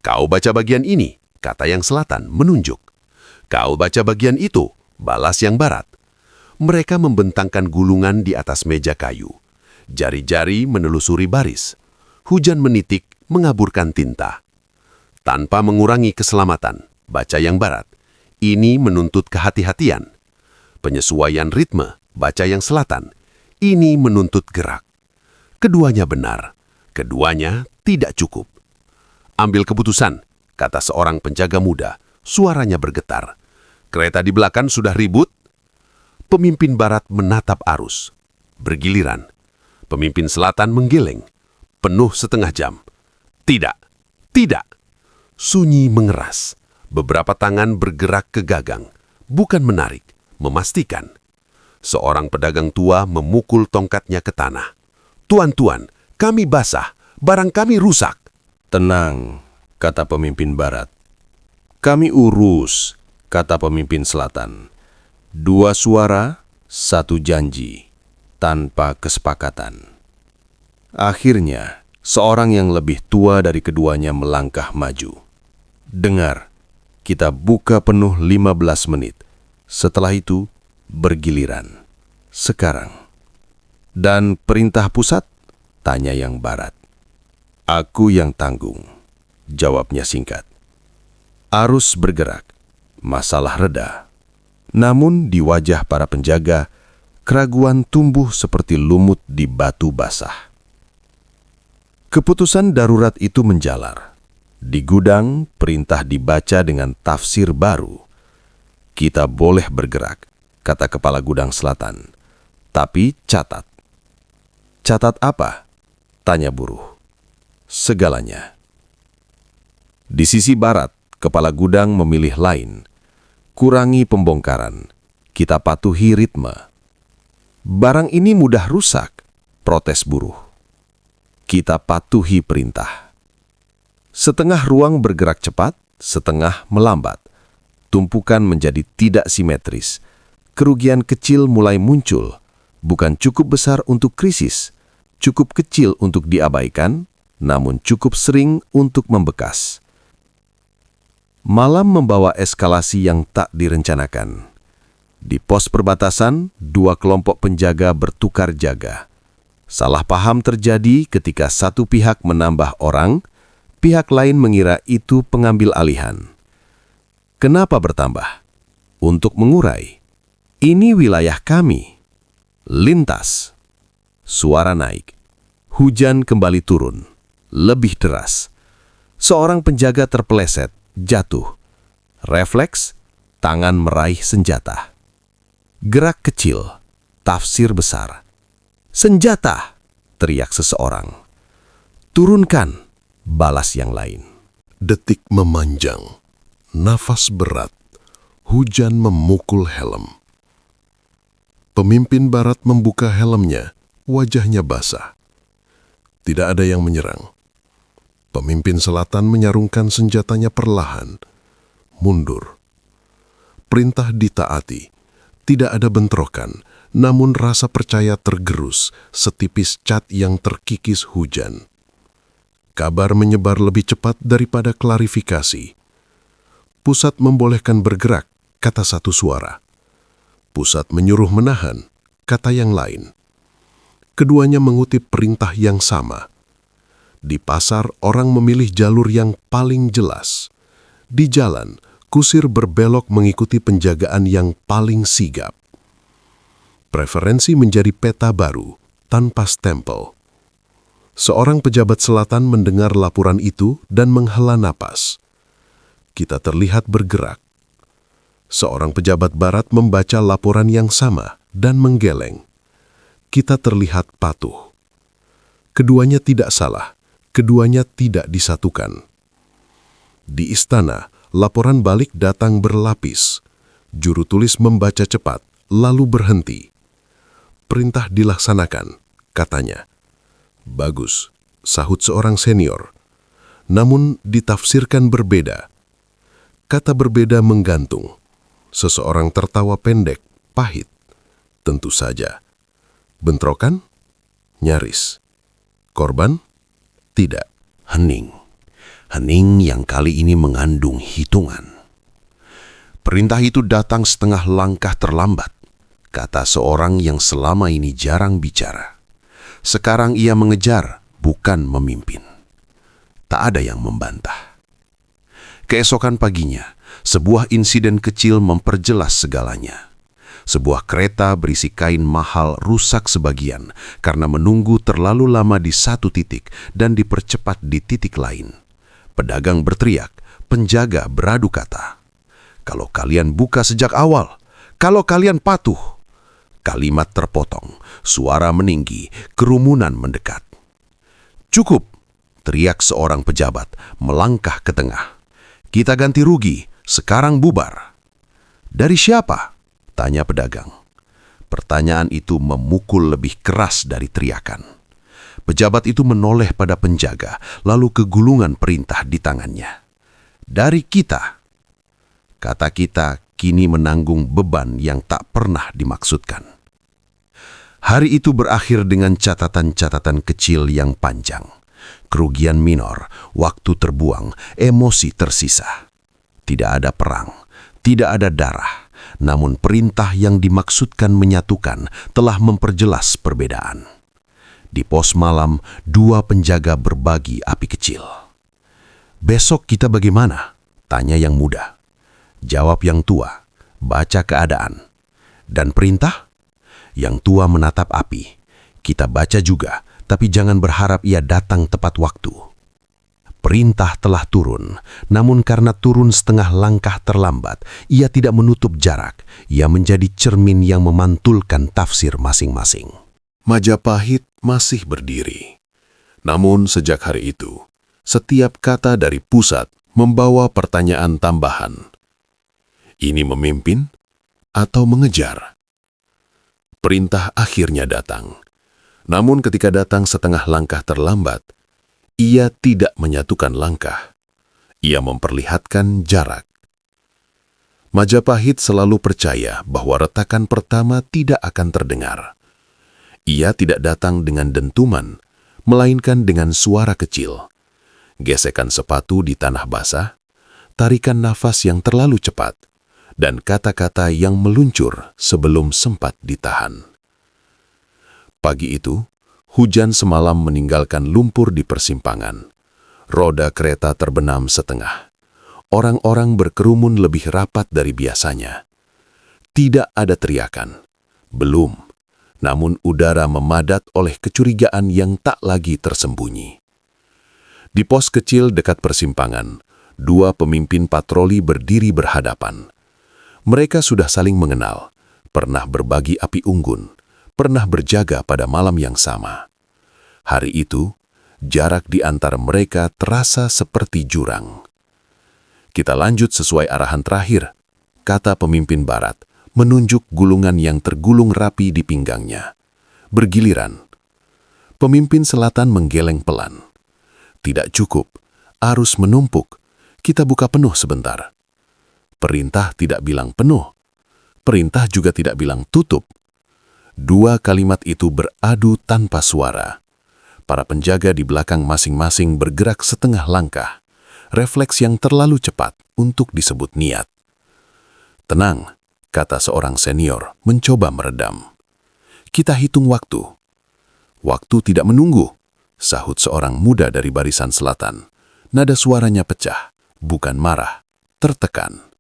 kau baca bagian ini, kata yang selatan menunjuk. Kau baca bagian itu, balas yang barat. Mereka membentangkan gulungan di atas meja kayu. Jari-jari menelusuri baris. Hujan menitik, mengaburkan tinta. Tanpa mengurangi keselamatan, baca yang barat. Ini menuntut kehati-hatian. Penyesuaian ritme, baca yang selatan. Ini menuntut gerak. Keduanya benar, keduanya tidak cukup. Ambil keputusan, kata seorang penjaga muda, suaranya bergetar. Kereta di belakang sudah ribut. Pemimpin barat menatap arus. Bergiliran. Pemimpin selatan menggeleng. Penuh setengah jam. Tidak, tidak. Sunyi mengeras. Beberapa tangan bergerak ke gagang. Bukan menarik, memastikan. Seorang pedagang tua memukul tongkatnya ke tanah. Tuan-tuan, kami basah, barang kami rusak. Tenang, kata pemimpin barat. Kami urus, kata pemimpin selatan. Dua suara, satu janji, tanpa kesepakatan. Akhirnya, seorang yang lebih tua dari keduanya melangkah maju. Dengar, kita buka penuh 15 menit. Setelah itu, bergiliran. Sekarang. Dan perintah pusat? Tanya yang barat. Aku yang tanggung, jawabnya singkat. Arus bergerak, masalah reda. Namun di wajah para penjaga, keraguan tumbuh seperti lumut di batu basah. Keputusan darurat itu menjalar. Di gudang, perintah dibaca dengan tafsir baru. Kita boleh bergerak, kata kepala gudang selatan. Tapi catat. Catat apa? Tanya buruh. Segalanya. Di sisi barat, kepala gudang memilih lain. Kurangi pembongkaran. Kita patuhi ritme. Barang ini mudah rusak, protes buruh. Kita patuhi perintah. Setengah ruang bergerak cepat, setengah melambat. Tumpukan menjadi tidak simetris. Kerugian kecil mulai muncul, bukan cukup besar untuk krisis, cukup kecil untuk diabaikan, namun cukup sering untuk membekas. Malam membawa eskalasi yang tak direncanakan. Di pos perbatasan, dua kelompok penjaga bertukar jaga. Salah paham terjadi ketika satu pihak menambah orang, pihak lain mengira itu pengambil alihan. Kenapa bertambah? Untuk mengurai. Ini wilayah kami. Lintas. Suara naik. Hujan kembali turun. Lebih deras. Seorang penjaga terpeleset, jatuh. Refleks, tangan meraih senjata. Gerak kecil, tafsir besar. Senjata, teriak seseorang. Turunkan, balas yang lain. Detik memanjang, nafas berat, hujan memukul helm. Pemimpin barat membuka helmnya, wajahnya basah. Tidak ada yang menyerang. Pemimpin selatan menyarungkan senjatanya perlahan. Mundur. Perintah ditaati. Tidak ada bentrokan, namun rasa percaya tergerus setipis cat yang terkikis hujan. Kabar menyebar lebih cepat daripada klarifikasi. Pusat membolehkan bergerak, kata satu suara. Pusat menyuruh menahan, kata yang lain. Keduanya mengutip perintah yang sama. Di pasar, orang memilih jalur yang paling jelas. Di jalan, kusir berbelok mengikuti penjagaan yang paling sigap. Preferensi menjadi peta baru, tanpa stempel. Seorang pejabat selatan mendengar laporan itu dan menghela napas. Kita terlihat bergerak. Seorang pejabat barat membaca laporan yang sama dan menggeleng. Kita terlihat patuh. Keduanya tidak salah, keduanya tidak disatukan. Di istana, laporan balik datang berlapis. Juru tulis membaca cepat, lalu berhenti. Perintah dilaksanakan, katanya. Bagus, sahut seorang senior. Namun ditafsirkan berbeda. Kata berbeda menggantung. Seseorang tertawa pendek, pahit. Tentu saja. Bentrokan? Nyaris. Korban? Tidak. Hening. Hening yang kali ini mengandung hitungan. Perintah itu datang setengah langkah terlambat, kata seorang yang selama ini jarang bicara. Sekarang ia mengejar, bukan memimpin. Tak ada yang membantah. Keesokan paginya, sebuah insiden kecil memperjelas segalanya. Sebuah kereta berisi kain mahal rusak sebagian karena menunggu terlalu lama di satu titik dan dipercepat di titik lain. Pedagang berteriak, penjaga beradu kata. Kalau kalian buka sejak awal, kalau kalian patuh. Kalimat terpotong, suara meninggi, kerumunan mendekat. Cukup, teriak seorang pejabat, melangkah ke tengah. Kita ganti rugi, sekarang bubar. Dari siapa? Tanya pedagang. Pertanyaan itu memukul lebih keras dari teriakan. Pejabat itu menoleh pada penjaga, lalu ke gulungan perintah di tangannya. Dari kita. Kata kita kini menanggung beban yang tak pernah dimaksudkan. Hari itu berakhir dengan catatan-catatan kecil yang panjang. Kerugian minor, waktu terbuang, emosi tersisa. Tidak ada perang, tidak ada darah, namun perintah yang dimaksudkan menyatukan telah memperjelas perbedaan. Di pos malam, dua penjaga berbagi api kecil. Besok kita bagaimana? Tanya yang muda. Jawab yang tua, baca keadaan. Dan perintah? Yang tua menatap api. Kita baca juga, tapi jangan berharap ia datang tepat waktu. Perintah telah turun, namun karena turun setengah langkah terlambat, ia tidak menutup jarak. Ia menjadi cermin yang memantulkan tafsir masing-masing. Majapahit masih berdiri. Namun sejak hari itu, setiap kata dari pusat membawa pertanyaan tambahan. Ini memimpin atau mengejar? Perintah akhirnya datang. Namun ketika datang setengah langkah terlambat, ia tidak menyatukan langkah. Ia memperlihatkan jarak. Majapahit selalu percaya bahwa retakan pertama tidak akan terdengar. Ia tidak datang dengan dentuman, melainkan dengan suara kecil. Gesekan sepatu di tanah basah, tarikan nafas yang terlalu cepat, dan kata-kata yang meluncur sebelum sempat ditahan. Pagi itu, hujan semalam meninggalkan lumpur di persimpangan. Roda kereta terbenam setengah. Orang-orang berkerumun lebih rapat dari biasanya. Tidak ada teriakan. Belum. Namun udara memadat oleh kecurigaan yang tak lagi tersembunyi. Di pos kecil dekat persimpangan, dua pemimpin patroli berdiri berhadapan. Mereka sudah saling mengenal, pernah berbagi api unggun, pernah berjaga pada malam yang sama. Hari itu, jarak di antara mereka terasa seperti jurang. Kita lanjut sesuai arahan terakhir, kata pemimpin barat, menunjuk gulungan yang tergulung rapi di pinggangnya. Bergiliran. Pemimpin selatan menggeleng pelan. Tidak cukup, arus menumpuk, kita buka penuh sebentar. Perintah tidak bilang penuh, perintah juga tidak bilang tutup. Dua kalimat itu beradu tanpa suara. Para penjaga di belakang masing-masing bergerak setengah langkah, refleks yang terlalu cepat untuk disebut niat. Tenang, kata seorang senior, mencoba meredam. Kita hitung waktu. Waktu tidak menunggu, sahut seorang muda dari barisan selatan. Nada suaranya pecah, bukan marah, tertekan.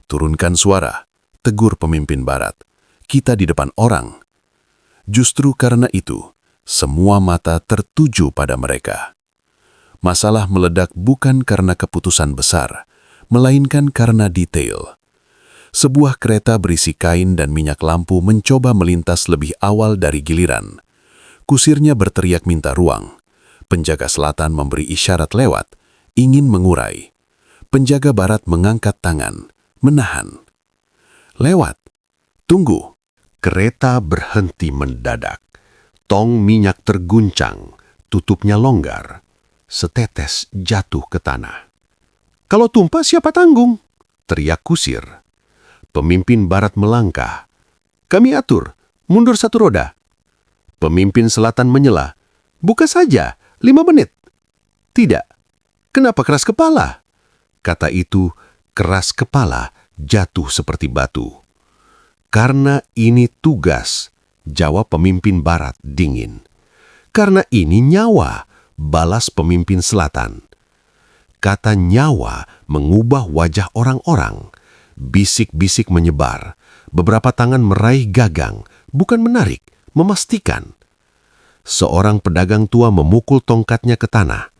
Turunkan suara, tegur pemimpin barat. Kita di depan orang. Justru karena itu, semua mata tertuju pada mereka. Masalah meledak bukan karena keputusan besar, melainkan karena detail. Sebuah kereta berisi kain dan minyak lampu mencoba melintas lebih awal dari giliran. Kusirnya berteriak minta ruang. Penjaga selatan memberi isyarat lewat, ingin mengurai. Penjaga barat mengangkat tangan, menahan. Lewat. Tunggu. Kereta berhenti mendadak. Tong minyak terguncang, tutupnya longgar. Setetes jatuh ke tanah. Kalau tumpah siapa tanggung? Teriak kusir. Pemimpin barat melangkah. Kami atur, mundur satu roda. Pemimpin selatan menyela. Buka saja, 5 menit. Tidak. Kenapa keras kepala? Kata itu, keras kepala, jatuh seperti batu. Karena ini tugas, jawab pemimpin barat dingin. Karena ini nyawa, balas pemimpin selatan. Kata nyawa mengubah wajah orang-orang. Bisik-bisik menyebar. Beberapa tangan meraih gagang, bukan menarik, memastikan. Seorang pedagang tua memukul tongkatnya ke tanah.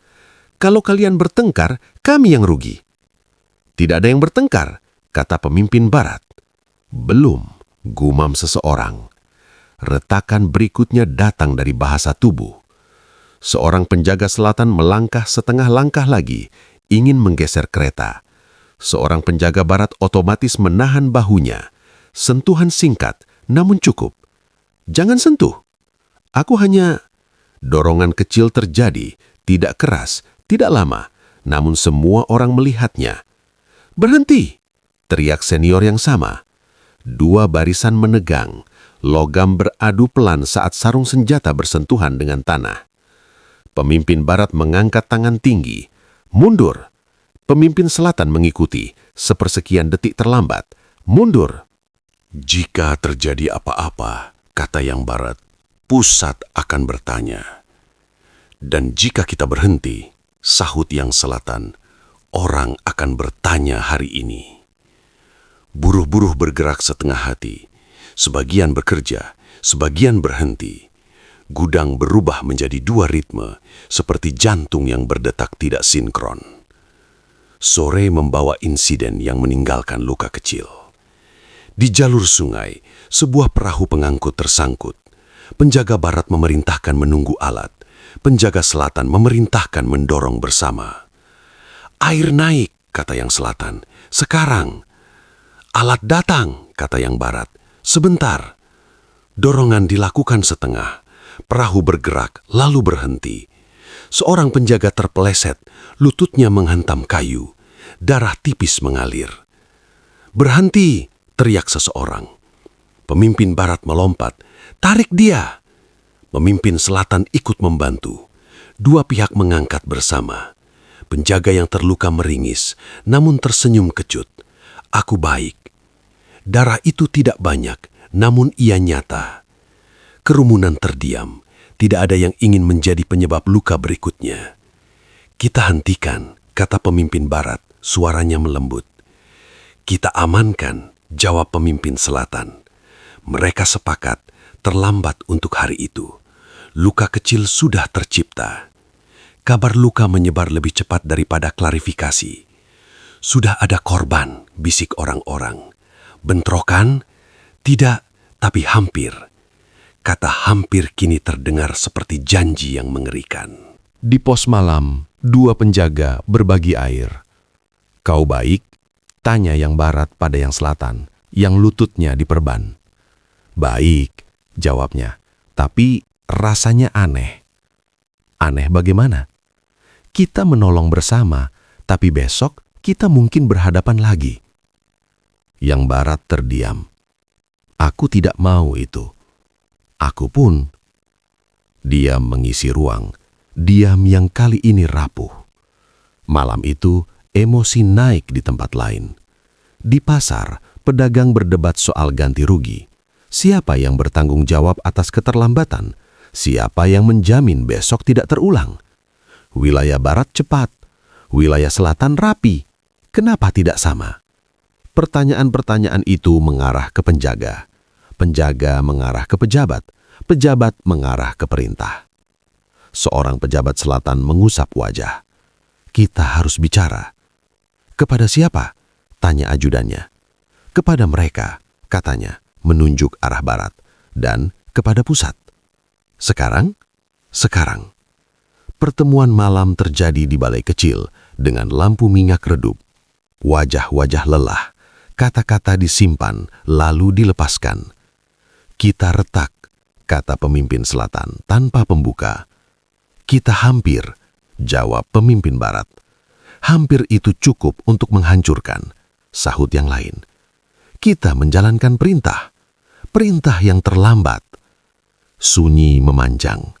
Kalau kalian bertengkar, kami yang rugi. Tidak ada yang bertengkar, kata pemimpin barat. Belum, gumam seseorang. Retakan berikutnya datang dari bahasa tubuh. Seorang penjaga selatan melangkah setengah langkah lagi, ingin menggeser kereta. Seorang penjaga barat otomatis menahan bahunya. Sentuhan singkat, namun cukup. Jangan sentuh. Aku hanya... Dorongan kecil terjadi, tidak keras, tidak lama, namun semua orang melihatnya. Berhenti, teriak senior yang sama. Dua barisan menegang, logam beradu pelan saat sarung senjata bersentuhan dengan tanah. Pemimpin barat mengangkat tangan tinggi. Mundur. Pemimpin selatan mengikuti, sepersekian detik terlambat. Mundur. Jika terjadi apa-apa, kata yang barat, pusat akan bertanya. Dan jika kita berhenti, sahut yang selatan, orang akan bertanya hari ini. Buruh-buruh bergerak setengah hati. Sebagian bekerja, sebagian berhenti. Gudang berubah menjadi 2 ritme, seperti jantung yang berdetak tidak sinkron. Sore membawa insiden yang meninggalkan luka kecil. Di jalur sungai, sebuah perahu pengangkut tersangkut. Penjaga barat memerintahkan menunggu alat. Penjaga selatan memerintahkan mendorong bersama. "Air naik," kata yang selatan. "Sekarang." "Alat datang," kata yang barat. "Sebentar." Dorongan dilakukan setengah. Perahu bergerak, lalu berhenti. Seorang penjaga terpeleset, lututnya menghantam kayu. Darah tipis mengalir. "Berhenti!" teriak seseorang. Pemimpin barat melompat. "Tarik dia!" Pemimpin selatan ikut membantu. 2 pihak mengangkat bersama. Penjaga yang terluka meringis, namun tersenyum kecut. "Aku baik." Darah itu tidak banyak, namun ia nyata. Kerumunan terdiam. Tidak ada yang ingin menjadi penyebab luka berikutnya. "Kita hentikan," kata pemimpin barat, suaranya melembut. "Kita amankan," jawab pemimpin selatan. Mereka sepakat, terlambat untuk hari itu. Luka kecil sudah tercipta. Kabar luka menyebar lebih cepat daripada klarifikasi. "Sudah ada korban," bisik orang-orang. "Bentrokan? Tidak, tapi hampir." Kata hampir kini terdengar seperti janji yang mengerikan. Di pos malam, 2 penjaga berbagi air. "Kau baik?" tanya yang barat pada yang selatan, yang lututnya diperban. "Baik," jawabnya, "tapi rasanya aneh." "Aneh bagaimana?" "Kita menolong bersama, tapi besok kita mungkin berhadapan lagi." Yang barat terdiam. "Aku tidak mau itu." "Aku pun." Diam mengisi ruang, diam yang kali ini rapuh. Malam itu, emosi naik di tempat lain. Di pasar, pedagang berdebat soal ganti rugi. Siapa yang bertanggung jawab atas keterlambatan? Siapa yang menjamin besok tidak terulang? Wilayah barat cepat, wilayah selatan rapi. Kenapa tidak sama? Pertanyaan-pertanyaan itu mengarah ke penjaga. Penjaga mengarah ke pejabat. Pejabat mengarah ke perintah. Seorang pejabat selatan mengusap wajah. "Kita harus bicara." "Kepada siapa?" tanya ajudannya. "Kepada mereka," katanya, menunjuk arah barat, "dan kepada pusat." "Sekarang?" "Sekarang." Pertemuan malam terjadi di balai kecil dengan lampu minyak redup. Wajah-wajah lelah, kata-kata disimpan lalu dilepaskan. "Kita retak," kata pemimpin selatan tanpa pembuka. "Kita hampir," jawab pemimpin barat. "Hampir itu cukup untuk menghancurkan," sahut yang lain. "Kita menjalankan perintah, perintah yang terlambat." Sunyi memanjang.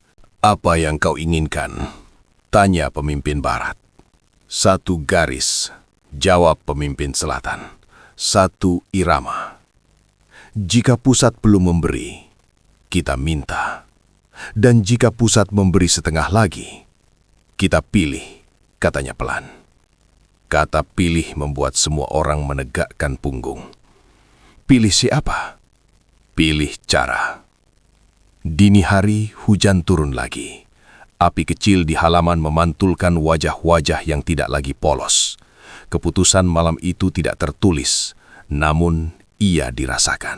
Apa yang kau inginkan? Tanya pemimpin barat. 1 garis, jawab pemimpin selatan. 1 irama. Jika pusat belum memberi, kita minta. Dan jika pusat memberi setengah lagi, kita pilih, katanya pelan. Kata pilih membuat semua orang menegakkan punggung. Pilih siapa? Pilih cara. Dini hari hujan turun lagi. Api kecil di halaman memantulkan wajah-wajah yang tidak lagi polos. Keputusan malam itu tidak tertulis, namun ia dirasakan.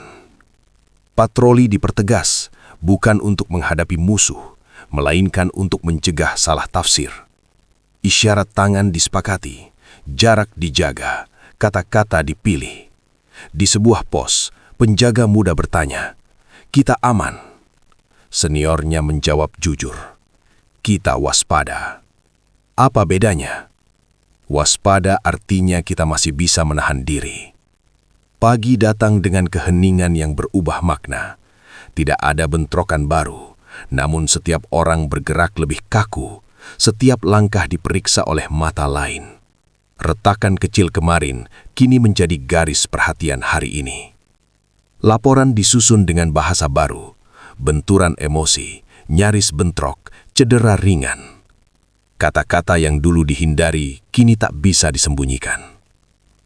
Patroli dipertegas, bukan untuk menghadapi musuh, melainkan untuk mencegah salah tafsir. Isyarat tangan disepakati, jarak dijaga, kata-kata dipilih. Di sebuah pos, penjaga muda bertanya, "Kita aman?" Seniornya menjawab jujur, "Kita waspada." Apa bedanya? Waspada artinya kita masih bisa menahan diri. Pagi datang dengan keheningan yang berubah makna. Tidak ada bentrokan baru, namun setiap orang bergerak lebih kaku, setiap langkah diperiksa oleh mata lain. Retakan kecil kemarin kini menjadi garis perhatian hari ini. Laporan disusun dengan bahasa baru, benturan emosi, nyaris bentrok, cedera ringan. Kata-kata yang dulu dihindari kini tak bisa disembunyikan.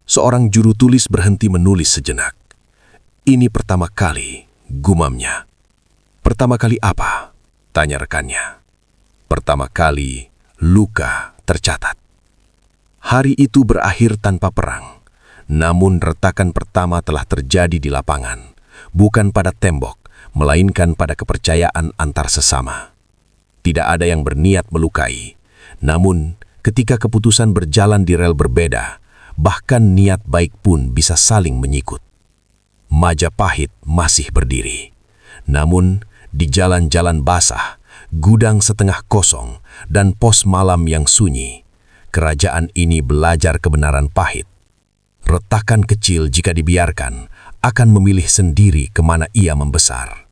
Seorang juru tulis berhenti menulis sejenak. "Ini pertama kali," gumamnya. "Pertama kali apa?" tanya rekannya. Pertama kali, luka tercatat. Hari itu berakhir tanpa perang, namun retakan pertama telah terjadi di lapangan, bukan pada tembok, melainkan pada kepercayaan antar sesama. Tidak ada yang berniat melukai, namun ketika keputusan berjalan di rel berbeda, bahkan niat baik pun bisa saling menyikut. Majapahit masih berdiri, namun di jalan-jalan basah, gudang setengah kosong, dan pos malam yang sunyi, kerajaan ini belajar kebenaran pahit. Retakan kecil jika dibiarkan akan memilih sendiri kemana ia membesar.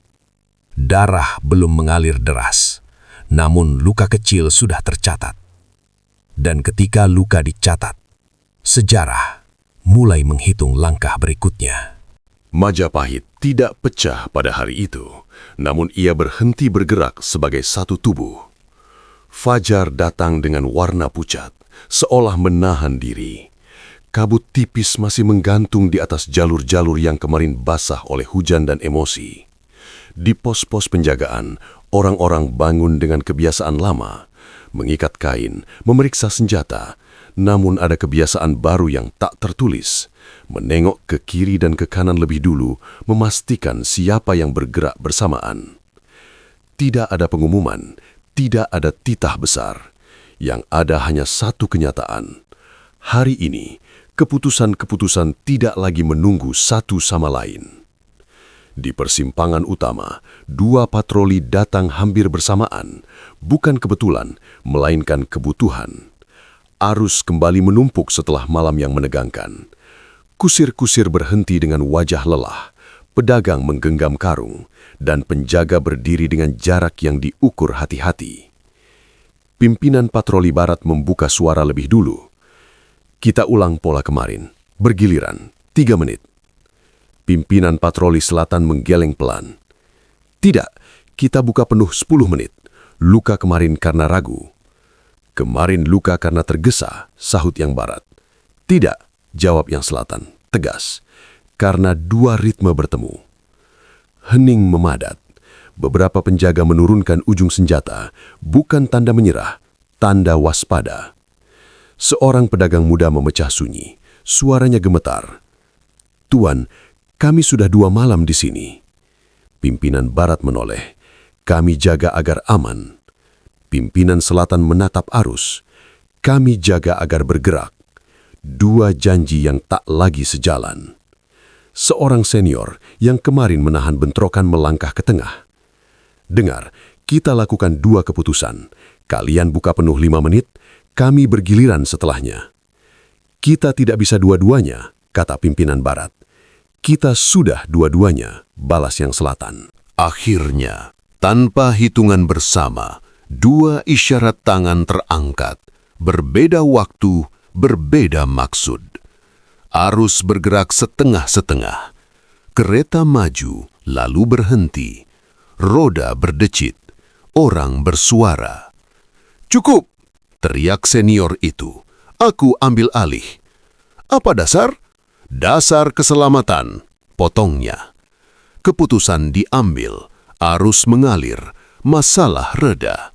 Darah belum mengalir deras, namun luka kecil sudah tercatat. Dan ketika luka dicatat, sejarah mulai menghitung langkah berikutnya. Majapahit tidak pecah pada hari itu, namun ia berhenti bergerak sebagai satu tubuh. Fajar datang dengan warna pucat, seolah menahan diri. Kabut tipis masih menggantung di atas jalur-jalur yang kemarin basah oleh hujan dan emosi. Di pos-pos penjagaan, orang-orang bangun dengan kebiasaan lama, mengikat kain, memeriksa senjata, namun ada kebiasaan baru yang tak tertulis, menengok ke kiri dan ke kanan lebih dulu, memastikan siapa yang bergerak bersamaan. Tidak ada pengumuman, tidak ada titah besar. Yang ada hanya satu kenyataan. Hari ini, keputusan-keputusan tidak lagi menunggu satu sama lain. Di persimpangan utama, dua patroli datang hampir bersamaan, bukan kebetulan, melainkan kebutuhan. Arus kembali menumpuk setelah malam yang menegangkan. Kusir-kusir berhenti dengan wajah lelah, pedagang menggenggam karung, dan penjaga berdiri dengan jarak yang diukur hati-hati. Pimpinan patroli barat membuka suara lebih dulu. Kita ulang pola kemarin, bergiliran, 3 menit. Pimpinan patroli selatan menggeleng pelan. Tidak, kita buka penuh 10 menit. Luka kemarin karena ragu. Kemarin luka karena tergesa, sahut yang barat. Tidak, jawab yang selatan, tegas. Karena dua ritme bertemu. Hening memadat. Beberapa penjaga menurunkan ujung senjata, bukan tanda menyerah, tanda waspada. Seorang pedagang muda memecah sunyi, suaranya gemetar. Tuan, kami sudah 2 malam di sini. Pimpinan barat menoleh, kami jaga agar aman. Pimpinan selatan menatap arus, kami jaga agar bergerak. 2 janji yang tak lagi sejalan. Seorang senior yang kemarin menahan bentrokan melangkah ke tengah. Dengar, kita lakukan 2 keputusan. Kalian buka penuh 5 menit, kami bergiliran setelahnya. Kita tidak bisa dua-duanya, kata pimpinan barat. Kita sudah dua-duanya, balas yang selatan. Akhirnya, tanpa hitungan bersama, 2 isyarat tangan terangkat. Berbeda waktu, berbeda maksud. Arus bergerak setengah-setengah. Kereta maju, lalu berhenti. Roda berdecit. Orang bersuara. "Cukup!" teriak senior itu. "Aku ambil alih." "Apa dasar?" "Dasar keselamatan," potongnya. Keputusan diambil, arus mengalir, masalah reda.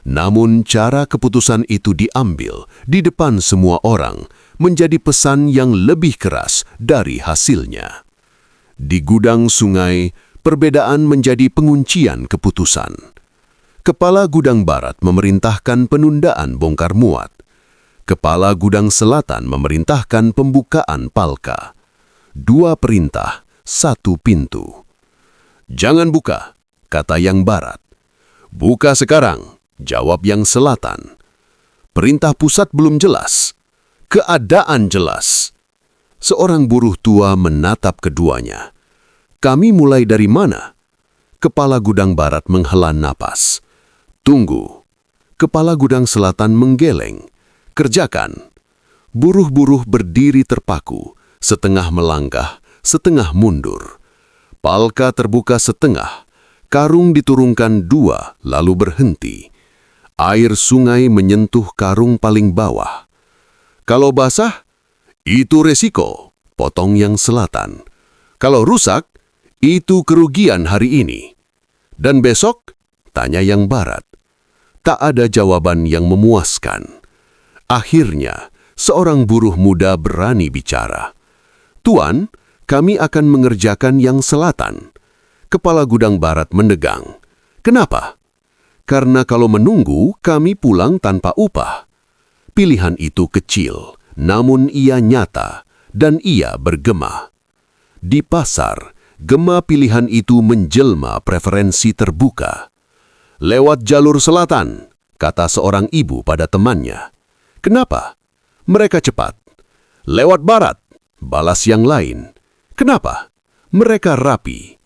Namun cara keputusan itu diambil di depan semua orang menjadi pesan yang lebih keras dari hasilnya. Di gudang sungai, perbedaan menjadi penguncian keputusan. Kepala Gudang Barat memerintahkan penundaan bongkar muat. Kepala Gudang Selatan memerintahkan pembukaan palka. 2 perintah, 1 pintu. "Jangan buka," kata yang barat. "Buka sekarang," jawab yang selatan. Perintah pusat belum jelas. Keadaan jelas. Seorang buruh tua menatap keduanya. "Kami mulai dari mana?" Kepala Gudang Barat menghela napas. "Tunggu." Kepala Gudang Selatan menggeleng. "Kerjakan." Buruh-buruh berdiri terpaku, setengah melangkah, setengah mundur. Palka terbuka setengah, karung diturunkan 2, lalu berhenti. Air sungai menyentuh karung paling bawah. "Kalau basah, itu resiko," potong yang selatan. "Kalau rusak, itu kerugian hari ini. Dan besok, Tanya yang barat. Tak ada jawaban yang memuaskan. Akhirnya, seorang buruh muda berani bicara. "Tuan, kami akan mengerjakan yang selatan." Kepala gudang barat mendegang. "Kenapa?" "Karena kalau menunggu, kami pulang tanpa upah." Pilihan itu kecil, namun ia nyata, dan ia bergema. Di pasar, gema pilihan itu menjelma preferensi terbuka. "Lewat jalur selatan," kata seorang ibu pada temannya. "Kenapa?" "Mereka cepat." "Lewat barat," balas yang lain. "Kenapa?" "Mereka rapi."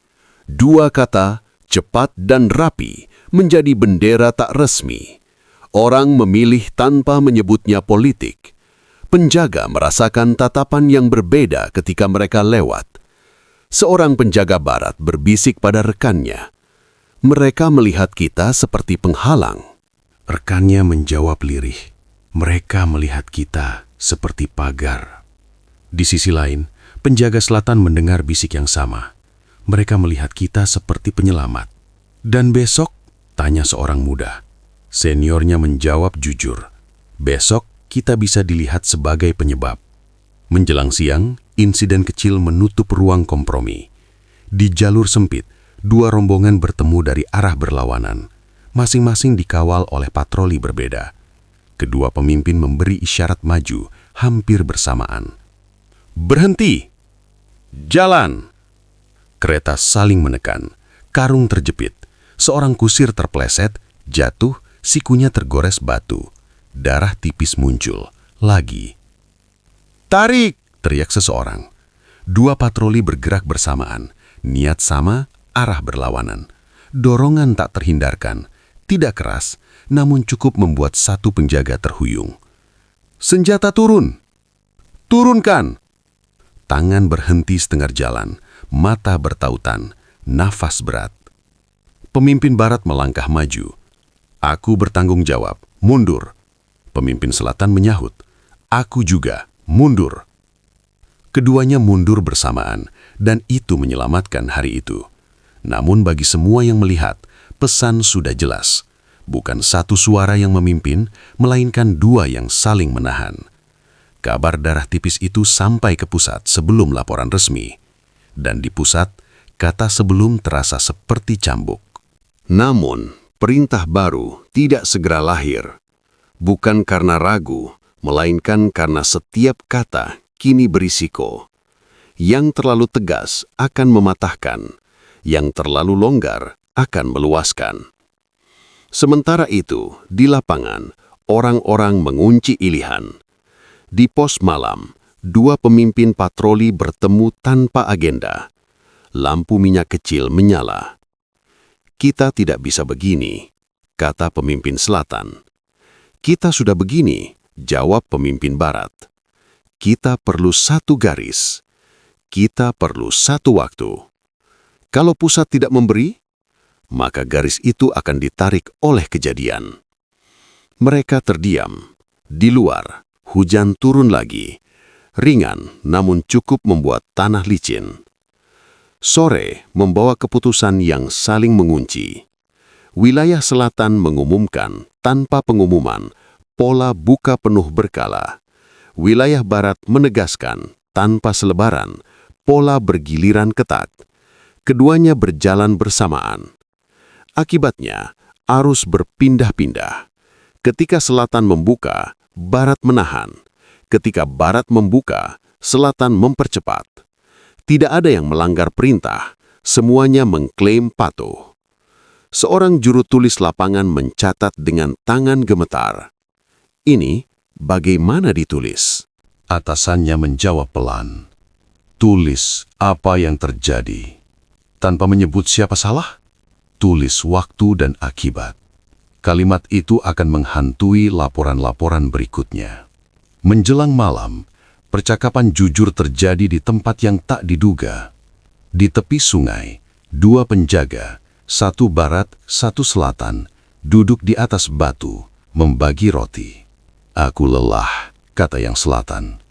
Dua kata, cepat dan rapi, menjadi bendera tak resmi. Orang memilih tanpa menyebutnya politik. Penjaga merasakan tatapan yang berbeda ketika mereka lewat. Seorang penjaga barat berbisik pada rekannya. "Mereka melihat kita seperti penghalang." Rekannya menjawab lirih. Mereka melihat kita seperti pagar. Di sisi lain, penjaga selatan mendengar bisik yang sama. Mereka melihat kita seperti penyelamat. "Dan besok?" tanya seorang muda. Seniornya menjawab jujur. "Besok kita bisa dilihat sebagai penyebab." Menjelang siang, insiden kecil menutup ruang kompromi. Di jalur sempit, dua rombongan bertemu dari arah berlawanan. Masing-masing dikawal oleh patroli berbeda. Kedua pemimpin memberi isyarat maju hampir bersamaan. "Berhenti! Jalan!" Kereta saling menekan. Karung terjepit. Seorang kusir terpleset, jatuh, sikunya tergores batu. Darah tipis muncul. Lagi. "Tarik!" teriak seseorang. Dua patroli bergerak bersamaan. Niat sama, arah berlawanan. Dorongan tak terhindarkan. Tidak keras, namun cukup membuat satu penjaga terhuyung. "Senjata turun!" "Turunkan!" Tangan berhenti setengah jalan. Mata bertautan, nafas berat. Pemimpin barat melangkah maju. "Aku bertanggung jawab, mundur." Pemimpin selatan menyahut, "Aku juga, mundur." Keduanya mundur bersamaan, dan itu menyelamatkan hari itu. Namun bagi semua yang melihat, pesan sudah jelas. Bukan satu suara yang memimpin, melainkan dua yang saling menahan. Kabar darah tipis itu sampai ke pusat sebelum laporan resmi. Dan di pusat, kata sebelum terasa seperti cambuk. Namun, perintah baru tidak segera lahir. Bukan karena ragu, melainkan karena setiap kata kini berisiko. Yang terlalu tegas akan mematahkan, yang terlalu longgar akan meluaskan. Sementara itu, di lapangan, orang-orang mengunci ilihan. Di pos malam, dua pemimpin patroli bertemu tanpa agenda. Lampu minyak kecil menyala. "Kita tidak bisa begini," kata pemimpin selatan. "Kita sudah begini," jawab pemimpin barat. "Kita perlu satu garis. Kita perlu satu waktu. Kalau pusat tidak memberi, maka garis itu akan ditarik oleh kejadian." Mereka terdiam. Di luar, hujan turun lagi. Ringan, namun cukup membuat tanah licin. Sore membawa keputusan yang saling mengunci. Wilayah selatan mengumumkan tanpa pengumuman pola buka penuh berkala. Wilayah barat menegaskan tanpa selebaran pola bergiliran ketat. Keduanya berjalan bersamaan. Akibatnya, arus berpindah-pindah. Ketika selatan membuka, barat menahan. Ketika barat membuka, selatan mempercepat. Tidak ada yang melanggar perintah, semuanya mengklaim patuh. Seorang juru tulis lapangan mencatat dengan tangan gemetar. "Ini bagaimana ditulis?" Atasannya menjawab pelan. "Tulis apa yang terjadi. Tanpa menyebut siapa salah, tulis waktu dan akibat." Kalimat itu akan menghantui laporan-laporan berikutnya. Menjelang malam, percakapan jujur terjadi di tempat yang tak diduga. Di tepi sungai, dua penjaga, satu barat, satu selatan, duduk di atas batu, membagi roti. "Aku lelah," kata yang selatan.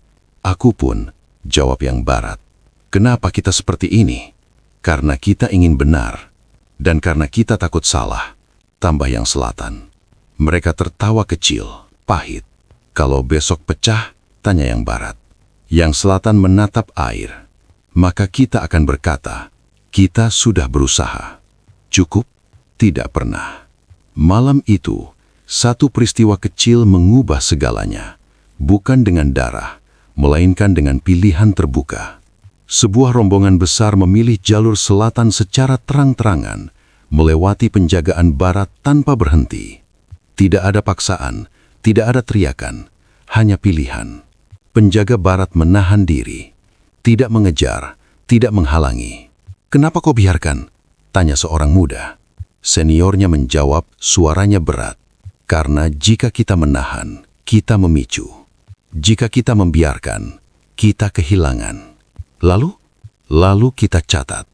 "Aku pun," jawab yang barat. "Kenapa kita seperti ini? Karena kita ingin benar. Dan karena kita takut salah. tambah yang selatan. Mereka tertawa kecil, pahit. Kalau besok pecah, tanya yang barat. Yang selatan menatap air. Maka kita akan berkata, kita sudah berusaha. Cukup? Tidak pernah. Malam itu, satu peristiwa kecil mengubah segalanya. Bukan dengan darah, melainkan dengan pilihan terbuka. Sebuah rombongan besar memilih jalur selatan secara terang-terangan, melewati penjagaan barat tanpa berhenti. Tidak ada paksaan, tidak ada teriakan, hanya pilihan. Penjaga barat menahan diri, tidak mengejar, tidak menghalangi. "Kenapa kau biarkan?" tanya seorang muda. Seniornya menjawab, suaranya berat. "Karena jika kita menahan, kita memicu. Jika kita membiarkan, kita kehilangan." Lalu kita catat.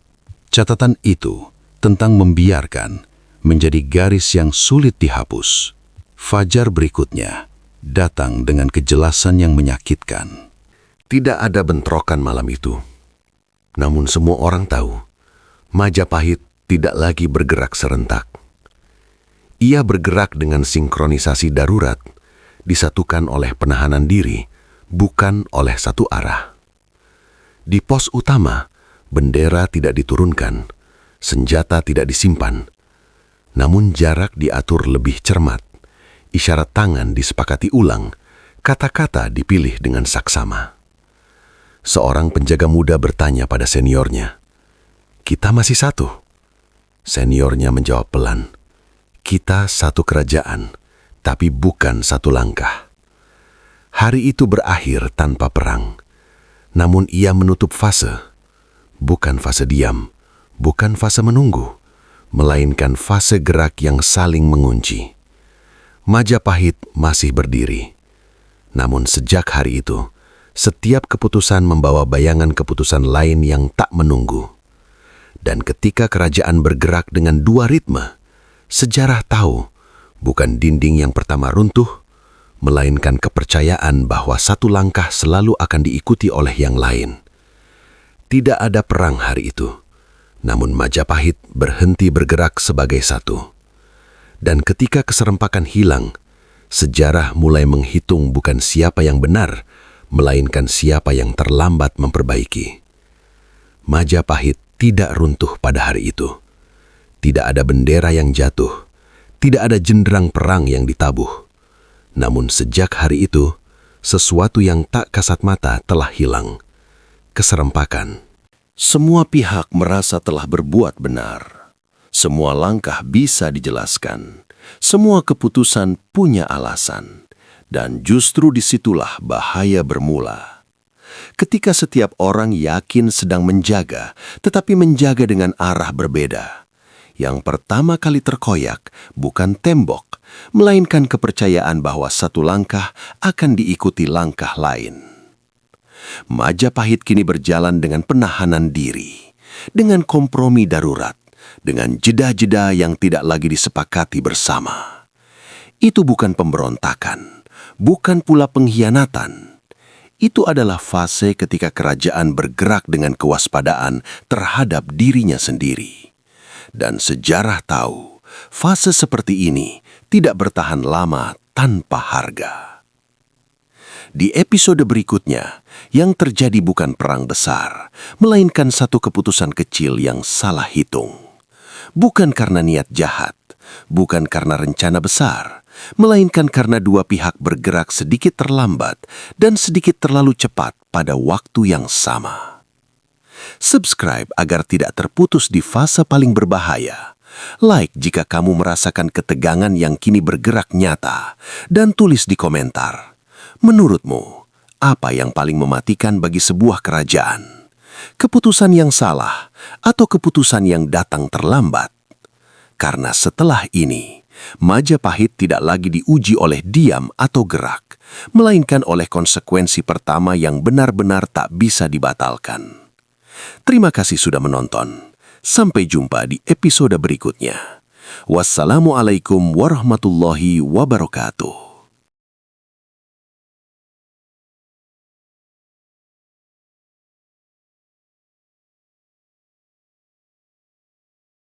Catatan itu tentang membiarkan menjadi garis yang sulit dihapus. Fajar berikutnya datang dengan kejelasan yang menyakitkan. Tidak ada bentrokan malam itu. Namun semua orang tahu, Majapahit tidak lagi bergerak serentak. Ia bergerak dengan sinkronisasi darurat, disatukan oleh penahanan diri, bukan oleh satu arah. Di pos utama, bendera tidak diturunkan, senjata tidak disimpan, namun jarak diatur lebih cermat. Isyarat tangan disepakati ulang, kata-kata dipilih dengan saksama. Seorang penjaga muda bertanya pada seniornya, "Kita masih satu?" Seniornya menjawab pelan, "Kita satu kerajaan, tapi bukan satu langkah." Hari itu berakhir tanpa perang, namun ia menutup fase. Bukan fase diam, bukan fase menunggu, melainkan fase gerak yang saling mengunci. Majapahit masih berdiri. Namun sejak hari itu, setiap keputusan membawa bayangan keputusan lain yang tak menunggu. Dan ketika kerajaan bergerak dengan dua ritme, sejarah tahu bukan dinding yang pertama runtuh, melainkan kepercayaan bahwa satu langkah selalu akan diikuti oleh yang lain. Tidak ada perang hari itu, namun Majapahit berhenti bergerak sebagai satu. Dan ketika keserempakan hilang, sejarah mulai menghitung bukan siapa yang benar, melainkan siapa yang terlambat memperbaiki. Majapahit tidak runtuh pada hari itu. Tidak ada bendera yang jatuh, tidak ada jendrang perang yang ditabuh. Namun sejak hari itu, sesuatu yang tak kasat mata telah hilang. Keserempakan. Semua pihak merasa telah berbuat benar. Semua langkah bisa dijelaskan. Semua keputusan punya alasan. Dan justru disitulah bahaya bermula. Ketika setiap orang yakin sedang menjaga, tetapi menjaga dengan arah berbeda. Yang pertama kali terkoyak bukan tembok, melainkan kepercayaan bahwa satu langkah akan diikuti langkah lain. Majapahit kini berjalan dengan penahanan diri, dengan kompromi darurat, dengan jeda-jeda yang tidak lagi disepakati bersama. Itu bukan pemberontakan, bukan pula pengkhianatan. Itu adalah fase ketika kerajaan bergerak dengan kewaspadaan terhadap dirinya sendiri. Dan sejarah tahu, fase seperti ini tidak bertahan lama tanpa harga. Di episode berikutnya, yang terjadi bukan perang besar, melainkan satu keputusan kecil yang salah hitung. Bukan karena niat jahat, bukan karena rencana besar, melainkan karena dua pihak bergerak sedikit terlambat dan sedikit terlalu cepat pada waktu yang sama. Subscribe agar tidak terputus di fase paling berbahaya. Like jika kamu merasakan ketegangan yang kini bergerak nyata, dan tulis di komentar. Menurutmu, apa yang paling mematikan bagi sebuah kerajaan? Keputusan yang salah atau keputusan yang datang terlambat? Karena setelah ini, Majapahit tidak lagi diuji oleh diam atau gerak, melainkan oleh konsekuensi pertama yang benar-benar tak bisa dibatalkan. Terima kasih sudah menonton. Sampai jumpa di episode berikutnya. Wassalamualaikum warahmatullahi wabarakatuh.